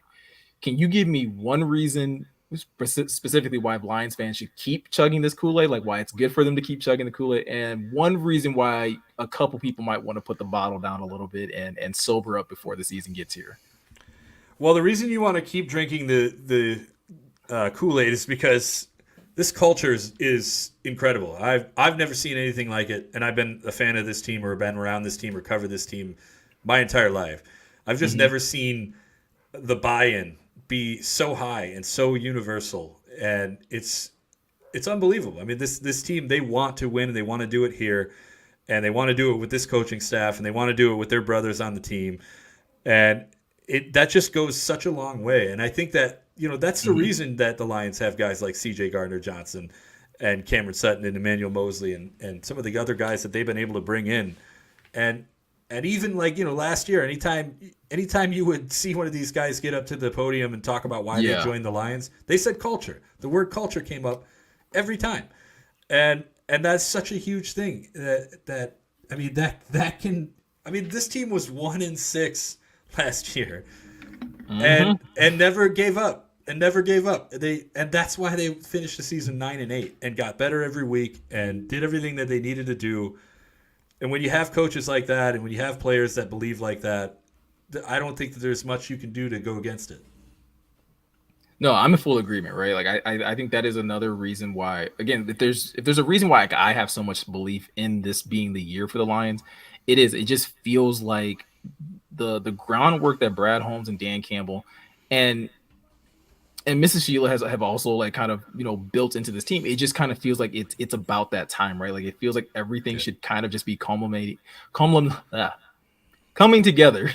Can you give me one reason specifically why Lions fans should keep chugging this Kool-Aid, like why it's good for them to keep chugging the Kool-Aid, and one reason why a couple people might want to put the bottle down a little bit and sober up before the season gets here? Well, the reason you want to keep drinking the Kool-Aid is because this culture is incredible. I've never seen anything like it, and I've been a fan of this team or been around this team or covered this team my entire life. I've just never seen the buy-in be so high and so universal, and it's unbelievable. I mean, this team, they want to win and they want to do it here, and they want to do it with this coaching staff, and they want to do it with their brothers on the team, and that just goes such a long way. And I think that that's the reason that the Lions have guys like C.J. Gardner-Johnson and Cameron Sutton and Emmanuel Mosley and some of the other guys that they've been able to bring in, and even like last year, anytime you would see one of these guys get up to the podium and talk about why they joined the Lions, they said culture. The word culture came up every time, and that's such a huge thing that I mean that can. I mean, this team was 1-6 last year, Hmm. and never gave up, and never gave up. And that's why they finished the season 9-8 and got better every week and did everything that they needed to do. And when you have coaches like that, and when you have players that believe like that, I don't think that there's much you can do to go against it. No, I'm in full agreement, right? Like I think that is another reason why. Again, if there's a reason why, like, I have so much belief in this being the year for the Lions, it is. It just feels like the groundwork that Brad Holmes and Dan Campbell and Mrs. Sheila have also, like, kind of, built into this team. It just kind of feels like it's about that time, right? Like, it feels like everything Yeah. should kind of just be coming together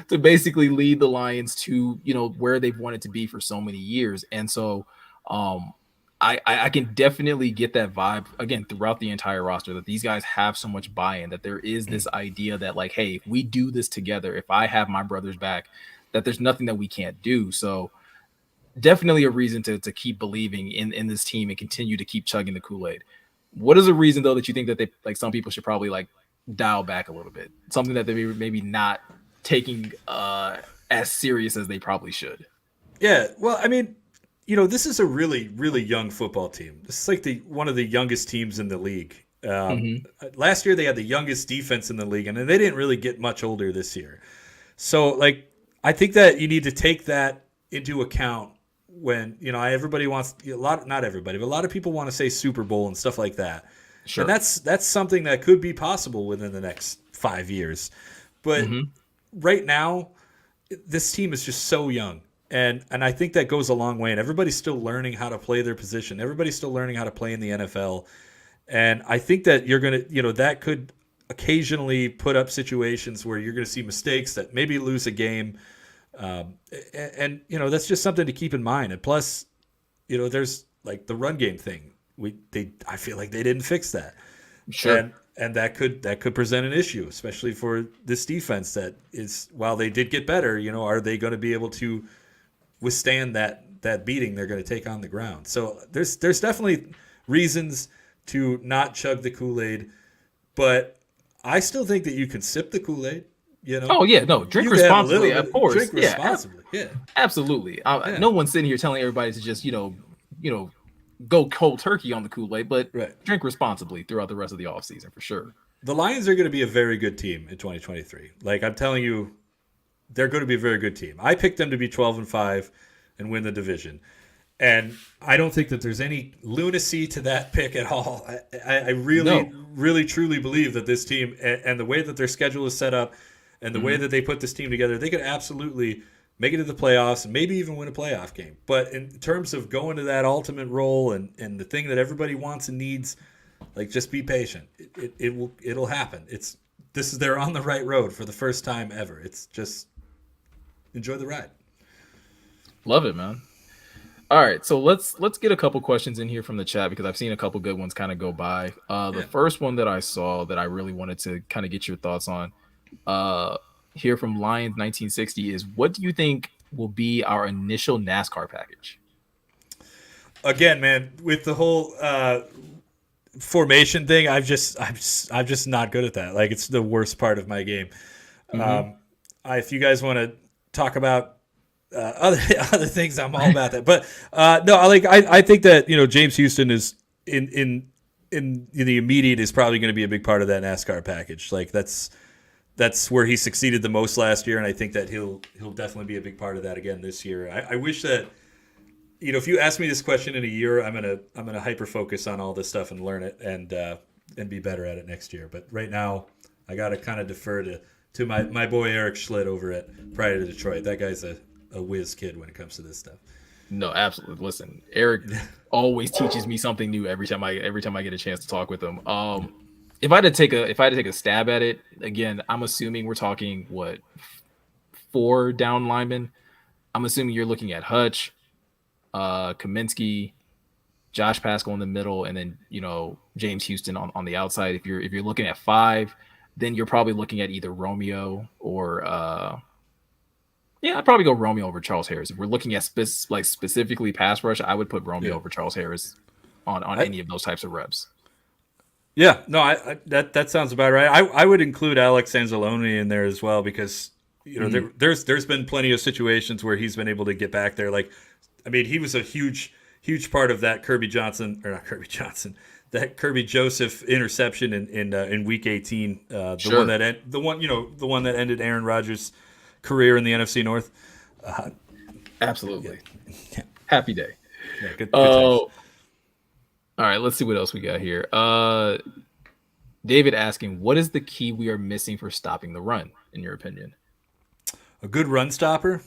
to basically lead the Lions to, where they've wanted to be for so many years. And so, um I can definitely get that vibe again throughout the entire roster, that these guys have so much buy-in, that there is this idea that, like, hey, if we do this together, if I have my brothers back, that there's nothing that we can't do. So definitely a reason to keep believing in this team and continue to keep chugging the Kool-Aid. What is a reason, though, that you think that they, like, some people should probably, like, dial back a little bit? Something that they maybe not taking as serious as they probably should. Yeah. Well, I mean, this is a really, really young football team. This is like the one of the youngest teams in the league. Hmm. Last year they had the youngest defense in the league, and they didn't really get much older this year. So, like, I think that you need to take that into account when everybody wants not everybody, but a lot of people want to say Super Bowl and stuff like that, and Sure. that's something that could be possible within the next 5 years. But Hmm. right now, this team is just so young. And I think that goes a long way. And everybody's still learning how to play their position. Everybody's still learning how to play in the NFL. And I think that you're going to, that could occasionally put up situations where you're going to see mistakes that maybe lose a game. Um, and that's just something to keep in mind. And plus, there's like the run game thing. I feel like they didn't fix that, Sure. and that could present an issue, especially for this defense. That is, while they did get better, are they going to be able to withstand that beating they're going to take on the ground? So there's definitely reasons to not chug the Kool-Aid, but I still think that you can sip the Kool-Aid. Oh yeah, no, drink You can have a little responsibly, of bit, course. drink Yeah, responsibly. Yeah, absolutely. yeah, No one's sitting here telling everybody to just, you know, go cold turkey on the Kool-Aid, but right. drink responsibly throughout the rest of the offseason for sure. The Lions are going to be a very good team in 2023. Like, I'm telling you, they're going to be a very good team. I picked them to be 12-5 and win the division. And I don't think that there's any lunacy to that pick at all. I really, No. really, truly believe that this team, and the way that their schedule is set up and the way Hmm. that they put this team together, they could absolutely make it to the playoffs and maybe even win a playoff game. But in terms of going to that ultimate role and the thing that everybody wants and needs, like, just be patient. It'll happen. They're on the right road for the first time ever. It's just enjoy the ride. Love it, man. All right, so let's get a couple questions in here from the chat, because I've seen a couple good ones kind of go by. The Yeah. first one that I saw that I really wanted to kind of get your thoughts on, uh, here from Lions 1960, is, what do you think will be our initial NASCAR package? Again, man, with the whole formation thing, I'm just not good at that. Like, it's the worst part of my game. Hmm. If you guys want to talk about other other things, I'm all about that. But no, I think that James Houston is in the immediate is probably going to be a big part of that NASCAR package. Like, that's where he succeeded the most last year, and I think that he'll definitely be a big part of that again this year. I wish that if you ask me this question in a year, I'm gonna hyper focus on all this stuff and learn it and be better at it next year. But right now, I gotta kind of defer to my boy Eric Schlitt over at Pride of Detroit. That guy's a whiz kid when it comes to this stuff. No, absolutely. Listen, Eric always teaches me something new every time I get a chance to talk with him. If I had to take a stab at it again, I'm assuming we're talking, what, four down linemen. I'm assuming you're looking at Hutch, Kaminsky, Josh Pascal in the middle, and then, James Houston on the outside. If you're looking at five, then you're probably looking at either Romeo or yeah, I'd probably go Romeo over Charles Harris. If we're looking at specifically pass rush, I would put Romeo Yeah, over Charles Harris on I any of those types of reps. Yeah, no, that sounds about right. I would include Alex Anzalone in there as well because Mhm. there's been plenty of situations where he's been able to get back there. Like, I mean, he was a huge part of that Kirby Johnson or not Kirby Johnson, that Kirby Joseph interception in Week 18, Sure. the one that ended Aaron Rodgers' career in the NFC North. Uh, yeah, Absolutely. yeah, Happy day. yeah, good times. All right, let's see what else we got here. David asking, what is the key we are missing for stopping the run, in your opinion? A good run stopper.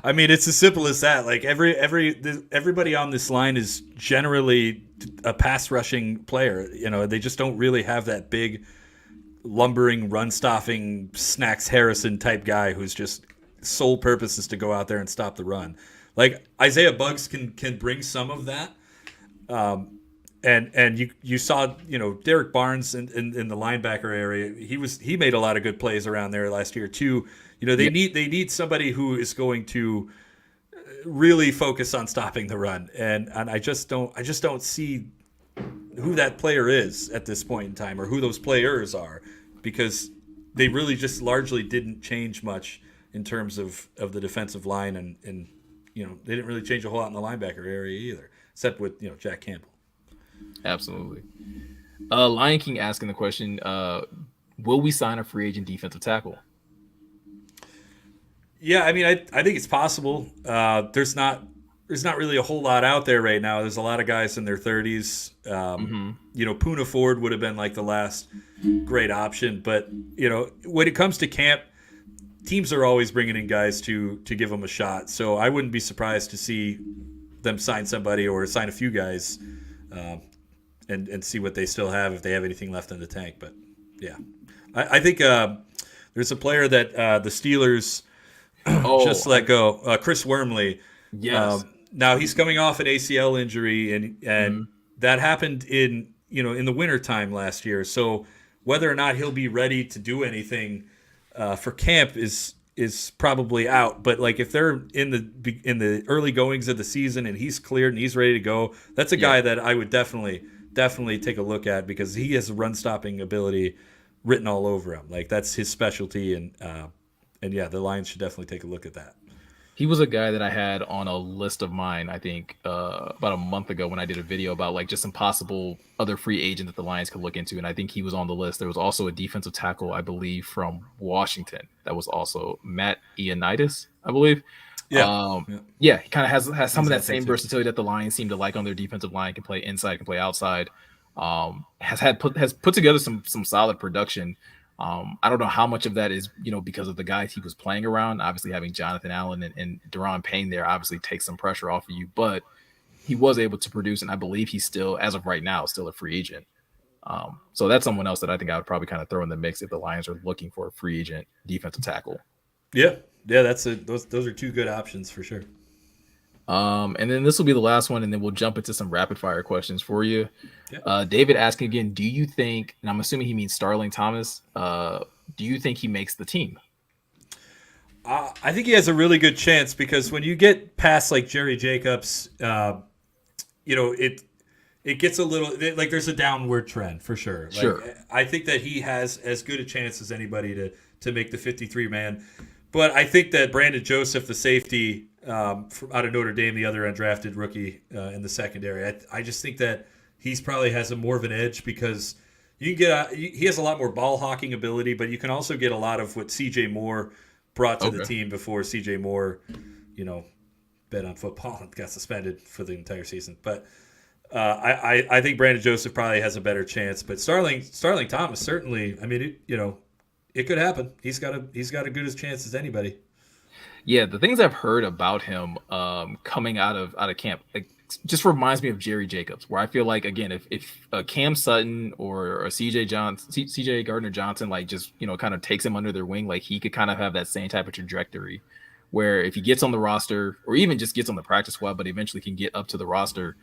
I mean, it's as simple as that. Like everybody on this line is generally a pass rushing player. They just don't really have that big lumbering run stopping Snacks Harrison type guy who's just sole purpose is to go out there and stop the run. Like Isaiah Buggs can bring some of that. And you saw Derek Barnes in the linebacker area. He made a lot of good plays around there last year too. They Yeah, need somebody who is going to really focus on stopping the run, and I just don't see who that player is at this point in time or who those players are because they really just largely didn't change much in terms of the defensive line and they didn't really change a whole lot in the linebacker area either, except with Jack Campbell. absolutely. Lion King asking the question, will we sign a free agent defensive tackle? Yeah, I mean, I think it's possible. There's not really a whole lot out there right now. There's a lot of guys in their 30s. Hmm. Puna Ford would have been like the last great option, but when it comes to camp, teams are always bringing in guys to give them a shot. So I wouldn't be surprised to see them sign somebody or sign a few guys, um, and see what they still have if they have anything left in the tank. But yeah, I think there's a player that the Steelers Oh, just let go. Chris Wormley. yes. Now he's coming off an ACL injury, and Mhm. that happened in the winter time last year. So whether or not he'll be ready to do anything for camp is probably out. But like if they're in the early goings of the season and he's cleared and he's ready to go, that's a Yeah. guy that I would definitely take a look at because he has a run stopping ability written all over him. Like that's his specialty, and yeah, the Lions should definitely take a look at that. He was a guy that I had on a list of mine, I think, about a month ago when I did a video about like just some possible other free agent that the Lions could look into. And I think he was on the list. There was also a defensive tackle, I believe, from Washington. That was also Matt Ioannidis, I believe. Yeah, yeah, Yeah, he kind of has some he's of that out there same too. versatility that the Lions seem to like on their defensive line. Can play inside, can play outside. Has put together some solid production. I don't know how much of that is because of the guys he was playing around. Obviously, having Jonathan Allen and Deron Payne there obviously takes some pressure off of you, but he was able to produce, and I believe he's still, as of right now, still a free agent. So that's someone else that I think I would probably kind of throw in the mix if the Lions are looking for a free agent defensive tackle. Yeah, yeah, those are two good options for sure. And then this will be the last one, and then we'll jump into some rapid fire questions for you. Yeah. David asking again, do you think, and I'm assuming he means Starling Thomas, do you think he makes the team? I think he has a really good chance because when you get past like Jerry Jacobs, it gets a little like there's a downward trend for sure. Like Sure. I think that he has as good a chance as anybody to make the 53 man. But I think that Brandon Joseph, the safety from out of Notre Dame, the other undrafted rookie in the secondary, I just think that he's probably has a more of an edge because you can he has a lot more ball hawking ability, but you can also get a lot of what C.J. Moore brought to the Okay. team before C.J. Moore, you know, bet on football and got suspended for the entire season. But I think Brandon Joseph probably has a better chance, but Starling Thomas certainly. I mean, it could happen. He's got a good as chance as anybody. Yeah, the things I've heard about him coming out of camp just reminds me of Jerry Jacobs, where I feel like again, if Cam Sutton or a CJ Gardner Johnson, like just kind of takes him under their wing, like he could kind of have that same type of trajectory, where if he gets on the roster or even just gets on the practice squad, but eventually can get up to the roster,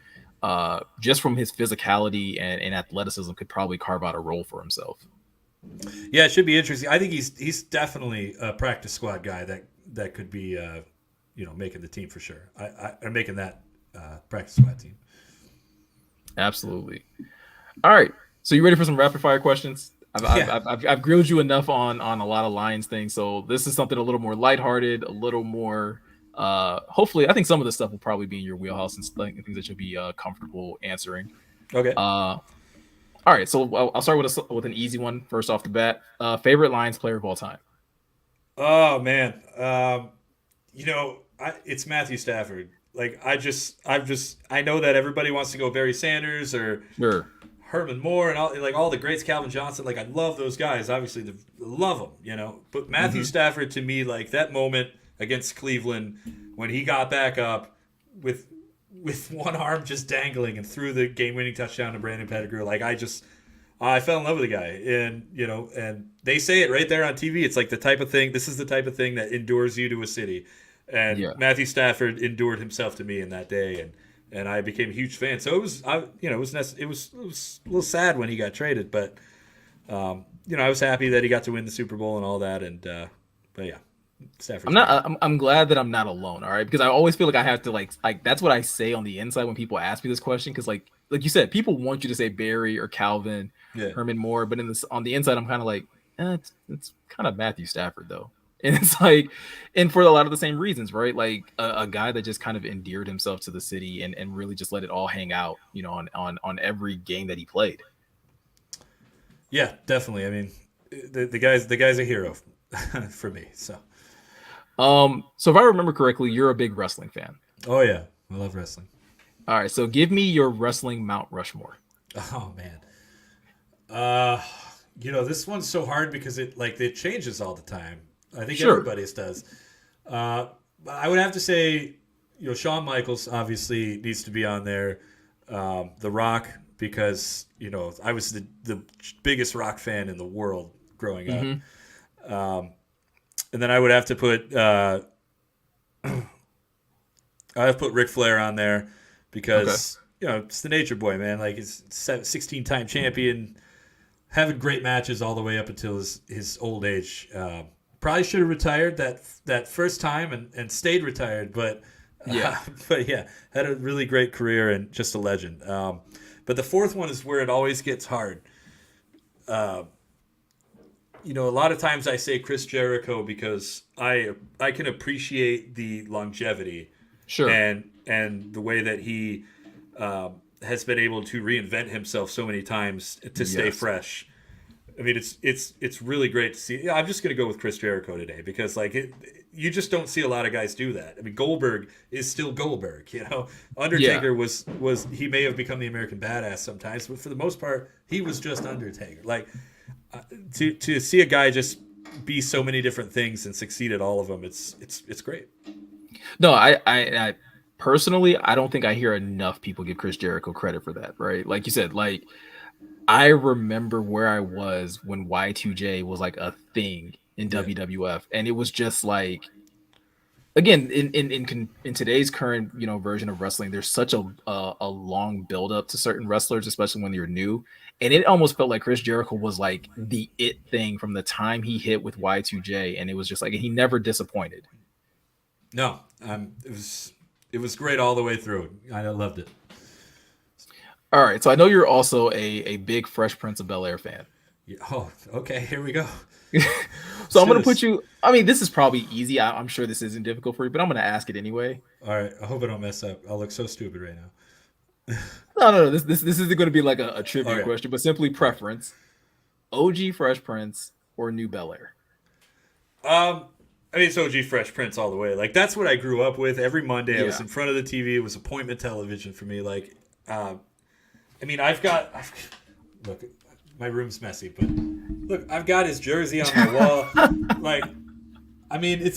just from his physicality and athleticism, could probably carve out a role for himself. Yeah, it should be interesting. I think he's definitely a practice squad guy that could be making the team for sure. I'm making that practice squad team. Absolutely. All right. So you ready for some rapid fire questions? Yeah. I've grilled you enough on a lot of Lions things, so this is something a little more lighthearted, a little more. Hopefully, I think some of the stuff will probably be in your wheelhouse and things that you'll be comfortable answering. Okay. Uh, all right, so I'll start with an easy one first off the bat. Favorite Lions player of all time? Oh man. It's Matthew Stafford. Like I know that everybody wants to go Barry Sanders or Sure. Herman Moore and all the greats, Calvin Johnson. Like I love those guys. Obviously, love them. But Matthew Hmm. Stafford to me, like that moment against Cleveland when he got back up with one arm just dangling and threw the game-winning touchdown to Brandon Pettigrew. Like I fell in love with the guy, and they say it right there on TV. It's like the type of thing. This is the type of thing that endures you to a city, and Yeah. Matthew Stafford endured himself to me in that day, and I became a huge fan. So it was a little sad when he got traded, but I was happy that he got to win the Super Bowl and all that, and but yeah, I'm Stafford's my not. guy. I'm glad that I'm not alone. All right, because I always feel like I have to like that's what I say on the inside when people ask me this question. Because like you said, people want you to say Barry or Calvin, Yeah. Herman Moore, but in this on the inside, I'm kind of like, it's kind of Matthew Stafford though. And it's like, and for a lot of the same reasons, right? Like a guy that just kind of endeared himself to the city and really just let it all hang out, on every game that he played. Yeah, definitely. I mean, the guy's a hero for me. So, So if I remember correctly, you're a big wrestling fan. oh yeah, I love wrestling. All right, so give me your wrestling Mount Rushmore. Oh man. Uh, this one's so hard because it changes all the time. I think Sure. everybody's does. Uh, I would have to say, Shawn Michaels obviously needs to be on there. The Rock, because I was the biggest Rock fan in the world growing up. Hmm. And then I would have to put I've put Ric Flair on there Okay. because it's the Nature Boy, man. Like he's 16-time champion, having great matches all the way up until his old age. Probably should have retired that first time and stayed retired, but Yeah. but yeah, had a really great career and just a legend. But the fourth one is where it always gets hard. A lot of times I say Chris Jericho because I can appreciate the longevity Sure. and the way that he has been able to reinvent himself so many times to stay Yes. fresh. I mean, it's really great to see. Yeah, I'm just going to go with Chris Jericho today because you just don't see a lot of guys do that. I mean, Goldberg is still Goldberg. Yeah. Undertaker was he may have become the American Badass sometimes, but for the most part, he was just Undertaker. Like to see a guy just be so many different things and succeed at all of them, it's great. No, I personally, I don't think I hear enough people give Chris Jericho credit for that, right? Like you said, like I remember where I was when Y2J was like a thing in Yeah. WWF, and it was just like again in today's current version of wrestling, there's such a long build up to certain wrestlers, especially when you're new, and it almost felt like Chris Jericho was like the it thing from the time he hit with Y2J, and it was just like he never disappointed. No, it was great all the way through. I loved it. All right, so I know you're also a big Fresh Prince of Bel Air fan. Yeah, oh, okay. Here we go. So Let's I'm do gonna put this. you. I mean, this is probably easy. I'm sure this isn't difficult for you, but I'm gonna ask it anyway. All right. I hope I don't mess up. I'll look so stupid right now. No. This isn't gonna be like a trivia Okay. question, but simply All right. preference: OG Fresh Prince or New Bel Air. I mean, it's OG Fresh Prince all the way. Like that's what I grew up with. Every Monday, I was Yeah. in front of the TV. It was appointment television for me. Like, I mean, look, my room's messy, but look, I've got his jersey on my wall. Like, I mean,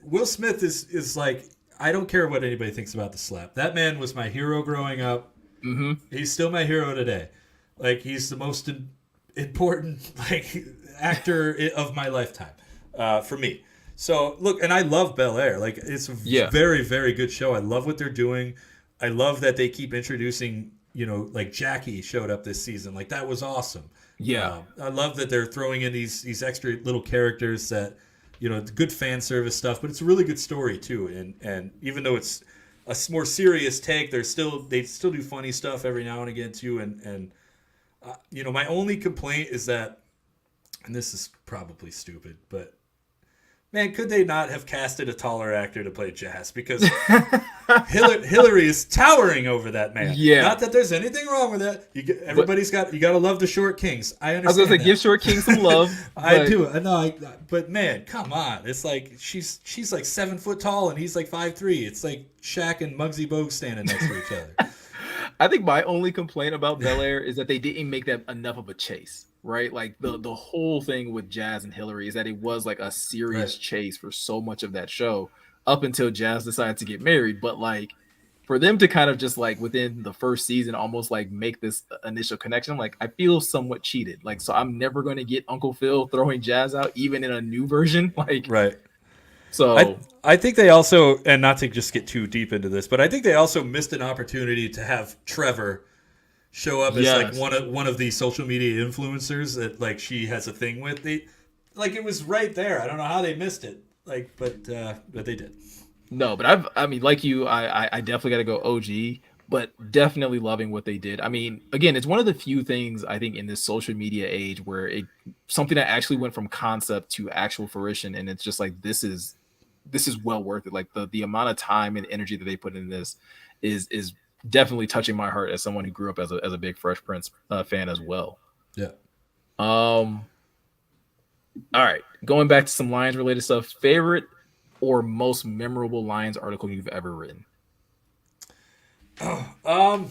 Will Smith is like, I don't care what anybody thinks about the slap. That man was my hero growing up. Hmm. He's still my hero today. Like, he's the most important actor of my lifetime for me. So look, and I love Bel Air. Like, it's a Yeah. very very good show. I love what they're doing. I love that they keep introducing. Like Jackie showed up this season. Like that was awesome. Yeah. I love that they're throwing in these extra little characters that good fan service stuff, but it's a really good story too. And even though it's a more serious take, they still do funny stuff every now and again too. And my only complaint is that, and this is probably stupid, but man, could they not have casted a taller actor to play Jazz? Because Hillary is towering over that man. Yeah, Not that there's anything wrong with that. but You got to love the short kings. I I was gonna say understand give that. Short King some love, I but do. I know. But man, come on. It's like she's like 7 foot tall and he's like 5'3". It's like Shaq and Muggsy Bogues standing next to each other. I think my only complaint about Bel Air is that they didn't make that enough of a chase, right? Like the whole thing with Jazz and Hillary is that it was like a Right. serious chase for so much of that show up until Jazz decided to get married. But like for them to kind of just like within the first season almost like make this initial connection, like I feel somewhat cheated. Like so I'm never going to get Uncle Phil throwing Jazz out even in a new version. Like Right. I so I think they also, and not to just get too deep into this, but I think they also missed an opportunity to have Trevor show up as like yes. one of these social media influencers that like she has a thing with. They like it was right there. I don't know how they missed it. Like, but they did. No, but I mean, like you, I definitely got to go OG, but definitely loving what they did. I mean, again, it's one of the few things I think in this social media age where it something that actually went from concept to actual fruition, and it's just like this is well worth it. Like the amount of time and energy that they put in this is definitely touching my heart as someone who grew up as a big Fresh Prince fan as well. Yeah. Um, all right, going back to some Lions related stuff. Favorite or most memorable Lions article you've ever written? Um.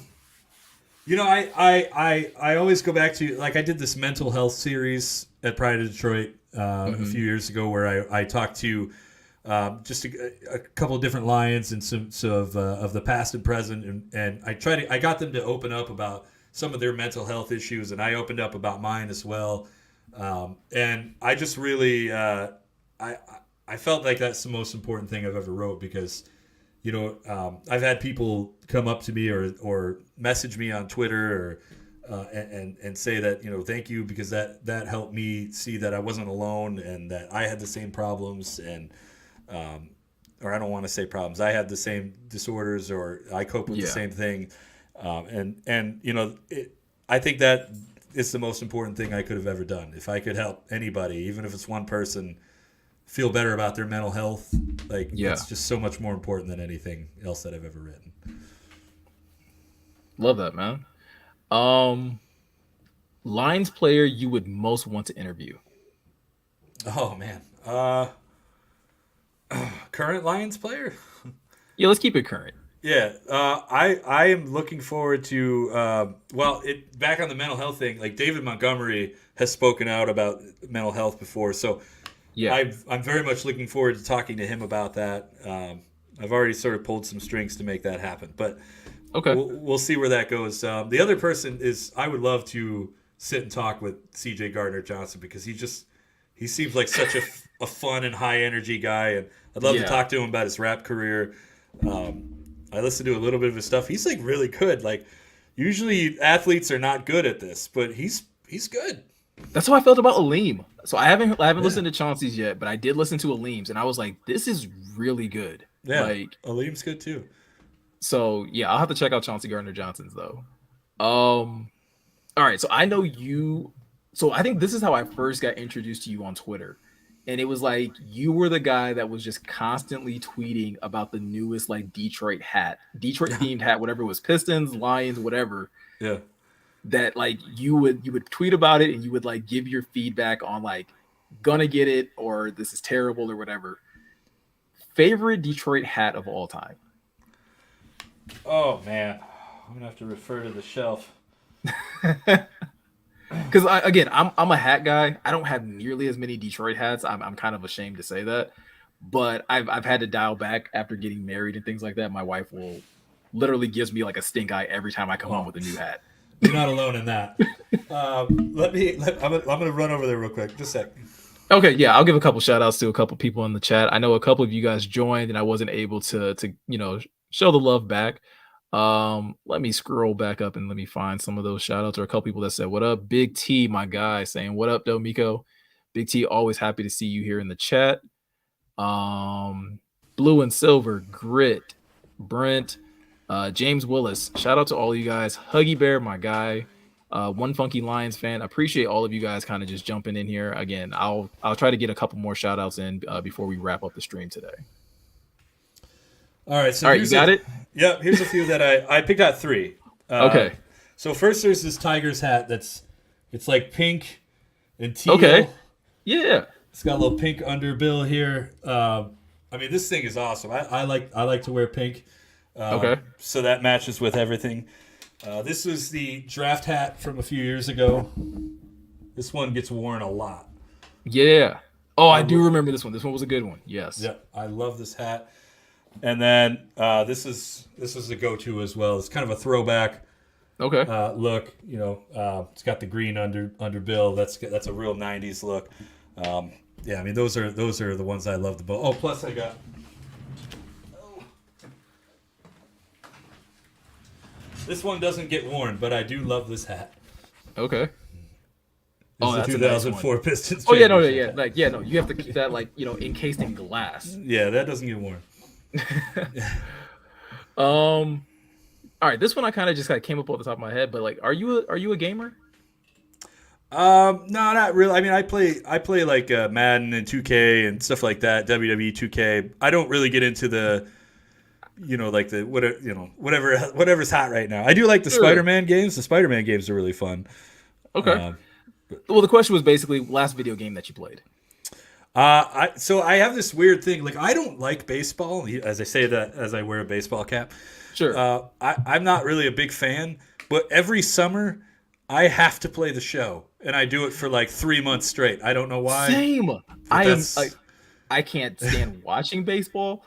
I always go back to like I did this mental health series at Pride of Detroit a Mm-hmm. few years ago where I talked to just a couple of different Lions and some of the past and present and I got them to open up about some of their mental health issues and I opened up about mine as well, and I just really I I felt like that's the most important thing I've ever wrote because I've had people come up to me or message me on Twitter or and say that thank you because that helped me see that I wasn't alone and that I had the same problems and um, or I don't want to say problems. I had the same disorders or I cope with the Yeah. same thing, and I think that is the most important thing I could have ever done. If I could help anybody, even if it's one person, feel better about their mental health, like Yeah. it's just so much more important than anything else that I've ever written. Love that, man. Um, Lions player you would most want to interview. Oh man, current Lions player. Yeah, let's keep it current. Yeah, I am looking forward to it back on the mental health thing. Like David Montgomery has spoken out about mental health before, so Yeah. I'm very much looking forward to talking to him about that. I've already sort of pulled some strings to make that happen, but Okay. we'll see where that goes. The other person is I would love to sit and talk with C.J. Gardner Johnson because he seems like such a fun and high energy guy, and I'd love to Yeah. talk to him about his rap career. I listened to a little bit of his stuff. He's like really good. Like usually athletes are not good at this, but he's good. That's how I felt about Aleem. So I haven't Yeah, listened to Chauncey's yet, but I did listen to Aleem's and I was like, this is really good. yeah. Like, Aleem's good too. so yeah, I'll have to check out Chauncey Gardner Johnson's though. Um, all right, so I know you. So I think this is how I first got introduced to you on Twitter. And it was like you were the guy that was just constantly tweeting about the newest like Detroit themed hat, whatever it was, Pistons, Lions, whatever. Yeah. That like you would tweet about it and you would like give your feedback on like gonna get it or this is terrible or whatever. Favorite Detroit hat of all time? Oh man, I'm gonna have to refer to the shelf. Because again, I'm a hat guy. I don't have nearly as many Detroit hats. I'm kind of ashamed to say that, but I've had to dial back after getting married and things like that. My wife will literally gives me like a stink eye every time I come home Oh, with a new hat. you're not alone in that. I'm gonna run over there real quick. Just a sec. Okay, yeah, I'll give a couple shout outs to a couple people in the chat. I know a couple of you guys joined and I wasn't able to show the love back. Let me scroll back up and let me find some of those shout outs or a couple people that said what up. Big T, my guy, saying what up, though, Miko. Big T, always happy to see you here in the chat. Um, Blue and Silver, Grit, Brent, James Willis. Shout out to all you guys. Huggy Bear, my guy. One Funky Lions fan. Appreciate all of you guys kind of just jumping in here. Again, I'll try to get a couple more shout outs in before we wrap up the stream today. All right, so All right, you got it? here's a few that I picked out three. Okay. So first, there's this Tigers hat it's like pink and teal. Okay. Yeah. It's got a little pink underbill here. I mean, this thing is awesome. I like to wear pink. Okay. So that matches with everything. This was the draft hat from a few years ago. This one gets worn a lot. Yeah. Oh, I do remember this one. This one was a good one. Yes. Yeah, I love this hat. And then this is the go-to as well. It's kind of a throwback Okay. look. You know, it's got the green underbill. That's a real '90s look. Yeah, I mean those are the ones I love the most. Oh, plus I got. This one doesn't get worn, but I do love this hat. Okay. This is the 2004 Pistons. Oh yeah, no, yeah, like yeah, no, you have to keep that like encased in glass. Yeah, that doesn't get worn. All right, this one I kind of just came up off the top of my head, but like, are you a gamer? No, not really. I mean, I play like Madden and 2K and stuff like that. WWE 2K. I don't really get into the, like the whatever's hot right now. I do like the Spider-Man games. The Spider-Man games are really fun. Okay. Well, the question was basically last video game that you played. So I have this weird thing. Like I don't like baseball. As I say that as I wear a baseball cap. Sure. I'm not really a big fan. But every summer I have to play the show, and I do it for like 3 months straight. I don't know why. Same. I can't stand watching baseball.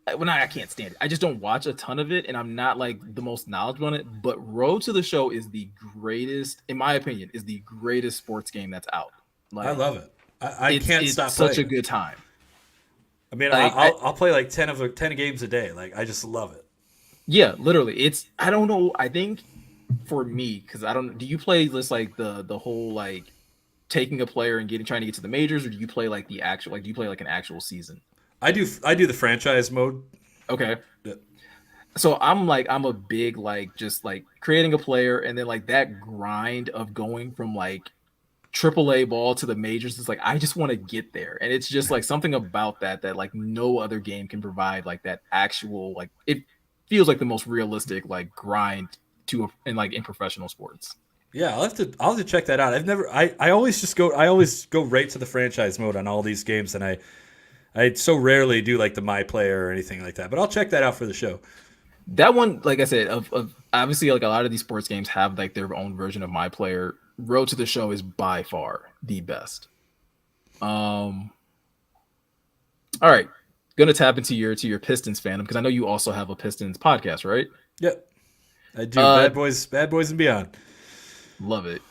Well, not I can't stand it. I just don't watch a ton of it, and I'm not like the most knowledgeable on it. But Road to the Show is the greatest, in my opinion, is the greatest sports game that's out. Like, I love it. I can't stop it's playing. such a good time. I mean, like, I'll play like 10 games a day. Like I just love it. Yeah, literally. I don't know. I think for me, because I don't. Do you play this like the whole like taking a player and trying to get to the majors, or do you play like the actual do you play like an actual season? I do the franchise mode. Okay. Yeah. So I'm a big like just like creating a player and then like that grind of going from like AAA ball to the majors is like I just want to get there, and it's just like something about that like no other game can provide, like that actual like it feels like the most realistic like grind in professional sports. Yeah, I'll have to check that out. I always go right to the franchise mode on all these games, and I so rarely do like the My Player or anything like that, but I'll check that out for the show. That one, like I said, of obviously like a lot of these sports games have like their own version of My Player. Road to the Show is by far the best. All right, gonna tap into your Pistons fandom because I know you also have a Pistons podcast, right? Yep, I do. Bad Boys and Beyond. Love it.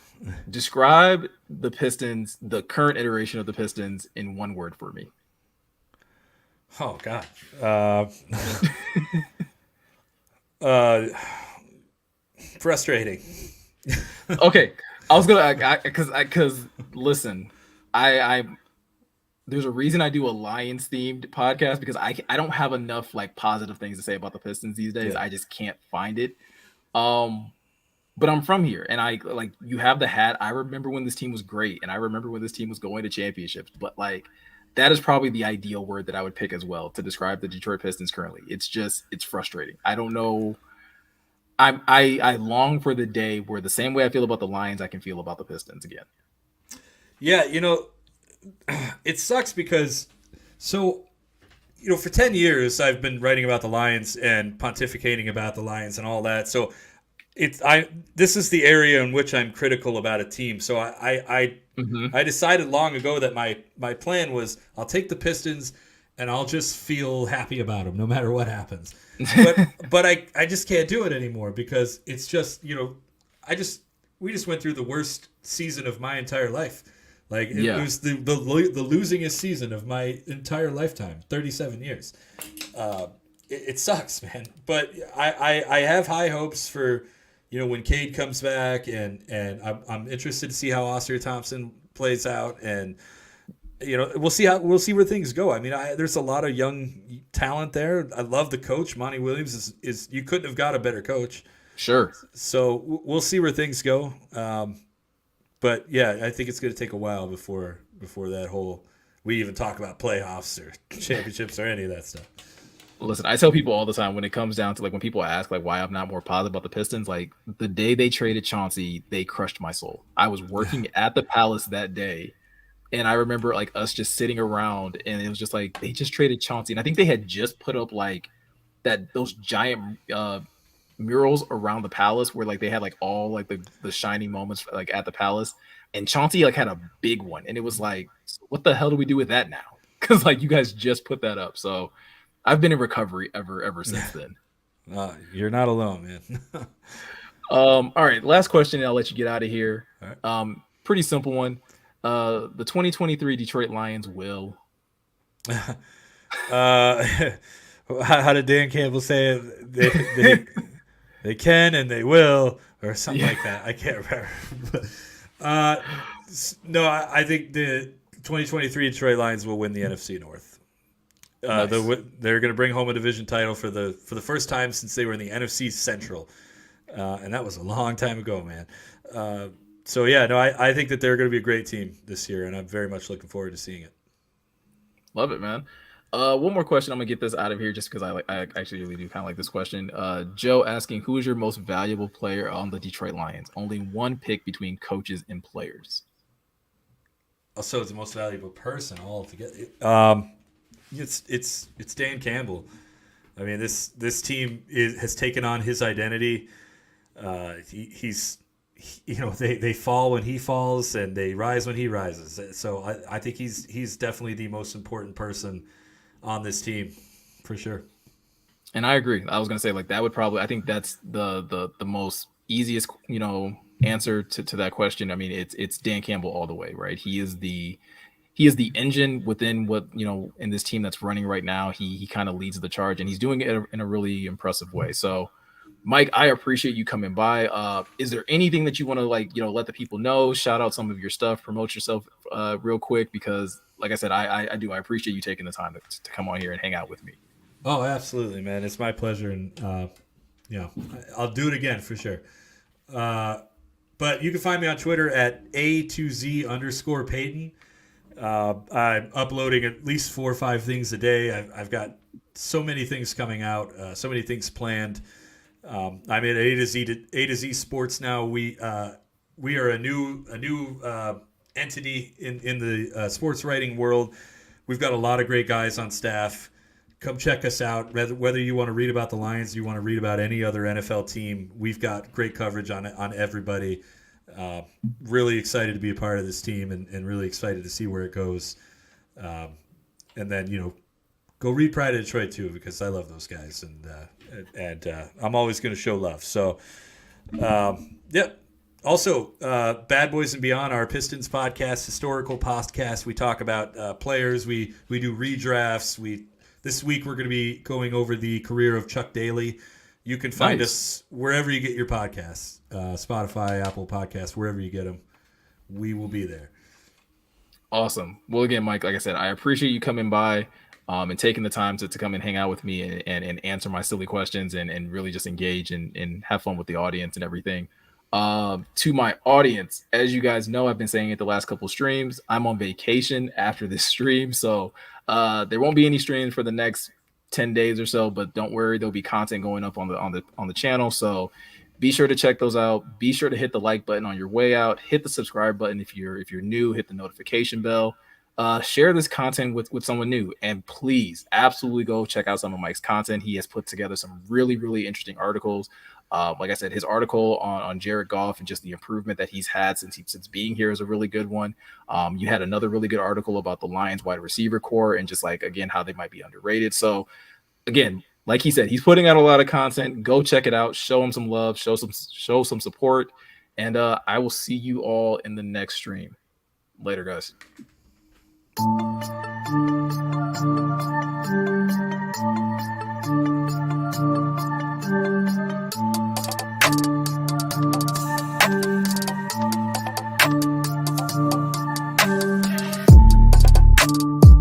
Describe the Pistons, the current iteration of the Pistons, in one word for me. Oh God. Frustrating. Okay, I was gonna because listen, I there's a reason I do a Lions themed podcast because I don't have enough like positive things to say about the Pistons these days. Yeah. I just can't find it. But I'm from here, and I like you have the hat. I remember when this team was great, and I remember when this team was going to championships. But like that is probably the ideal word that I would pick as well to describe the Detroit Pistons currently. It's frustrating. I don't know. I long for the day where the same way I feel about the Lions, I can feel about the Pistons again. Yeah, it sucks because for 10 years I've been writing about the Lions and pontificating about the Lions and all that. So this is the area in which I'm critical about a team. So I decided long ago that my plan was I'll take the Pistons and I'll just feel happy about them no matter what happens. But I just can't do it anymore because it's just we just went through the worst season of my entire life. Like it was the losingest season of my entire lifetime, 37 years. It sucks, man. But I have high hopes for when Cade comes back, and I'm interested to see how Oscar Thompson plays out, and we'll see where things go. I mean, there's a lot of young talent there. I love the coach, Monty Williams is you couldn't have got a better coach. Sure. So we'll see where things go. But yeah, I think it's going to take a while before that whole we even talk about playoffs or championships or any of that stuff. Listen, I tell people all the time when it comes down to like when people ask like why I'm not more positive about the Pistons, like the day they traded Chauncey, they crushed my soul. I was working at the Palace that day, and I remember like us just sitting around, and it was just like they just traded Chauncey, and I think they had just put up like that those giant murals around the palace where like they had like all like the shining moments like at the palace, and Chauncey like had a big one, and it was like, so what the hell do we do with that now? Because like you guys just put that up, so I've been in recovery ever since then. You're not alone, man. All right, last question, and I'll let you get out of here. All right. Pretty simple one. The 2023 Detroit Lions will. uh, how did Dan Campbell say it? They can and they will, or something Yeah. like that. I can't remember. uh, no, I think the 2023 Detroit Lions will win the NFC North. Nice. They're going to bring home a division title for the first time since they were in the NFC Central, and that was a long time ago, man. So yeah, no, I think that they're going to be a great team this year, and I'm very much looking forward to seeing it. Love it, man. One more question. I'm gonna get this out of here just because I actually really do kind of like this question. Joe asking, who is your most valuable player on the Detroit Lions? Only one pick between coaches and players. Also, it's the most valuable person altogether. It's Dan Campbell. I mean, this team has taken on his identity. They fall when he falls and they rise when he rises. So I think he's definitely the most important person on this team for sure. And I agree. I was gonna say like that would probably. I think that's the most easiest answer to that question. I mean, it's Dan Campbell all the way, right? He is the engine within what in this team that's running right now. He kind of leads the charge, and he's doing it in a really impressive way. So, Mike, I appreciate you coming by. Is there anything that you want to like let the people know? Shout out some of your stuff, promote yourself real quick because, like I said, I appreciate you taking the time to come on here and hang out with me. Oh, absolutely, man. It's my pleasure, and I'll do it again for sure. Uh, but you can find me on Twitter at A2Z_Payton. I'm uploading at least 4 or 5 things a day. I've got so many things coming out, so many things planned. I'm at A to Z Sports now. We are a new entity in the sports writing world. We've got a lot of great guys on staff. Come check us out. Whether you want to read about the Lions, you want to read about any other NFL team, we've got great coverage on everybody. Uh, really excited to be a part of this team and really excited to see where it goes. And then go read Pride of Detroit too because I love those guys and I'm always going to show love. So yeah. Also, Bad Boys and Beyond, our Pistons podcast, historical podcast. We talk about players. We do redrafts. This week we're going to be going over the career of Chuck Daly. You can find Nice. us wherever you get your podcasts, Spotify, Apple Podcasts, wherever you get them. We will be there. Awesome. Well, again, Mike, like I said, I appreciate you coming by and taking the time to come and hang out with me and answer my silly questions and really just engage and have fun with the audience and everything. To my audience, as you guys know, I've been saying it the last couple streams. I'm on vacation after this stream, so there won't be any streams for the next 10 days or so. But don't worry, there'll be content going up on the channel. So be sure to check those out. Be sure to hit the like button on your way out. Hit the subscribe button if you're new. Hit the notification bell. Share this content with someone new, and please absolutely go check out some of Mike's content. He has put together some really interesting articles. Like I said, his article on Jared Goff and just the improvement that he's had since being here is a really good one. You had another really good article about the Lions wide receiver core and just like again how they might be underrated. So again, like he said, he's putting out a lot of content. Go check it out. Show him some love. Show some support. And I will see you all in the next stream. Later, guys.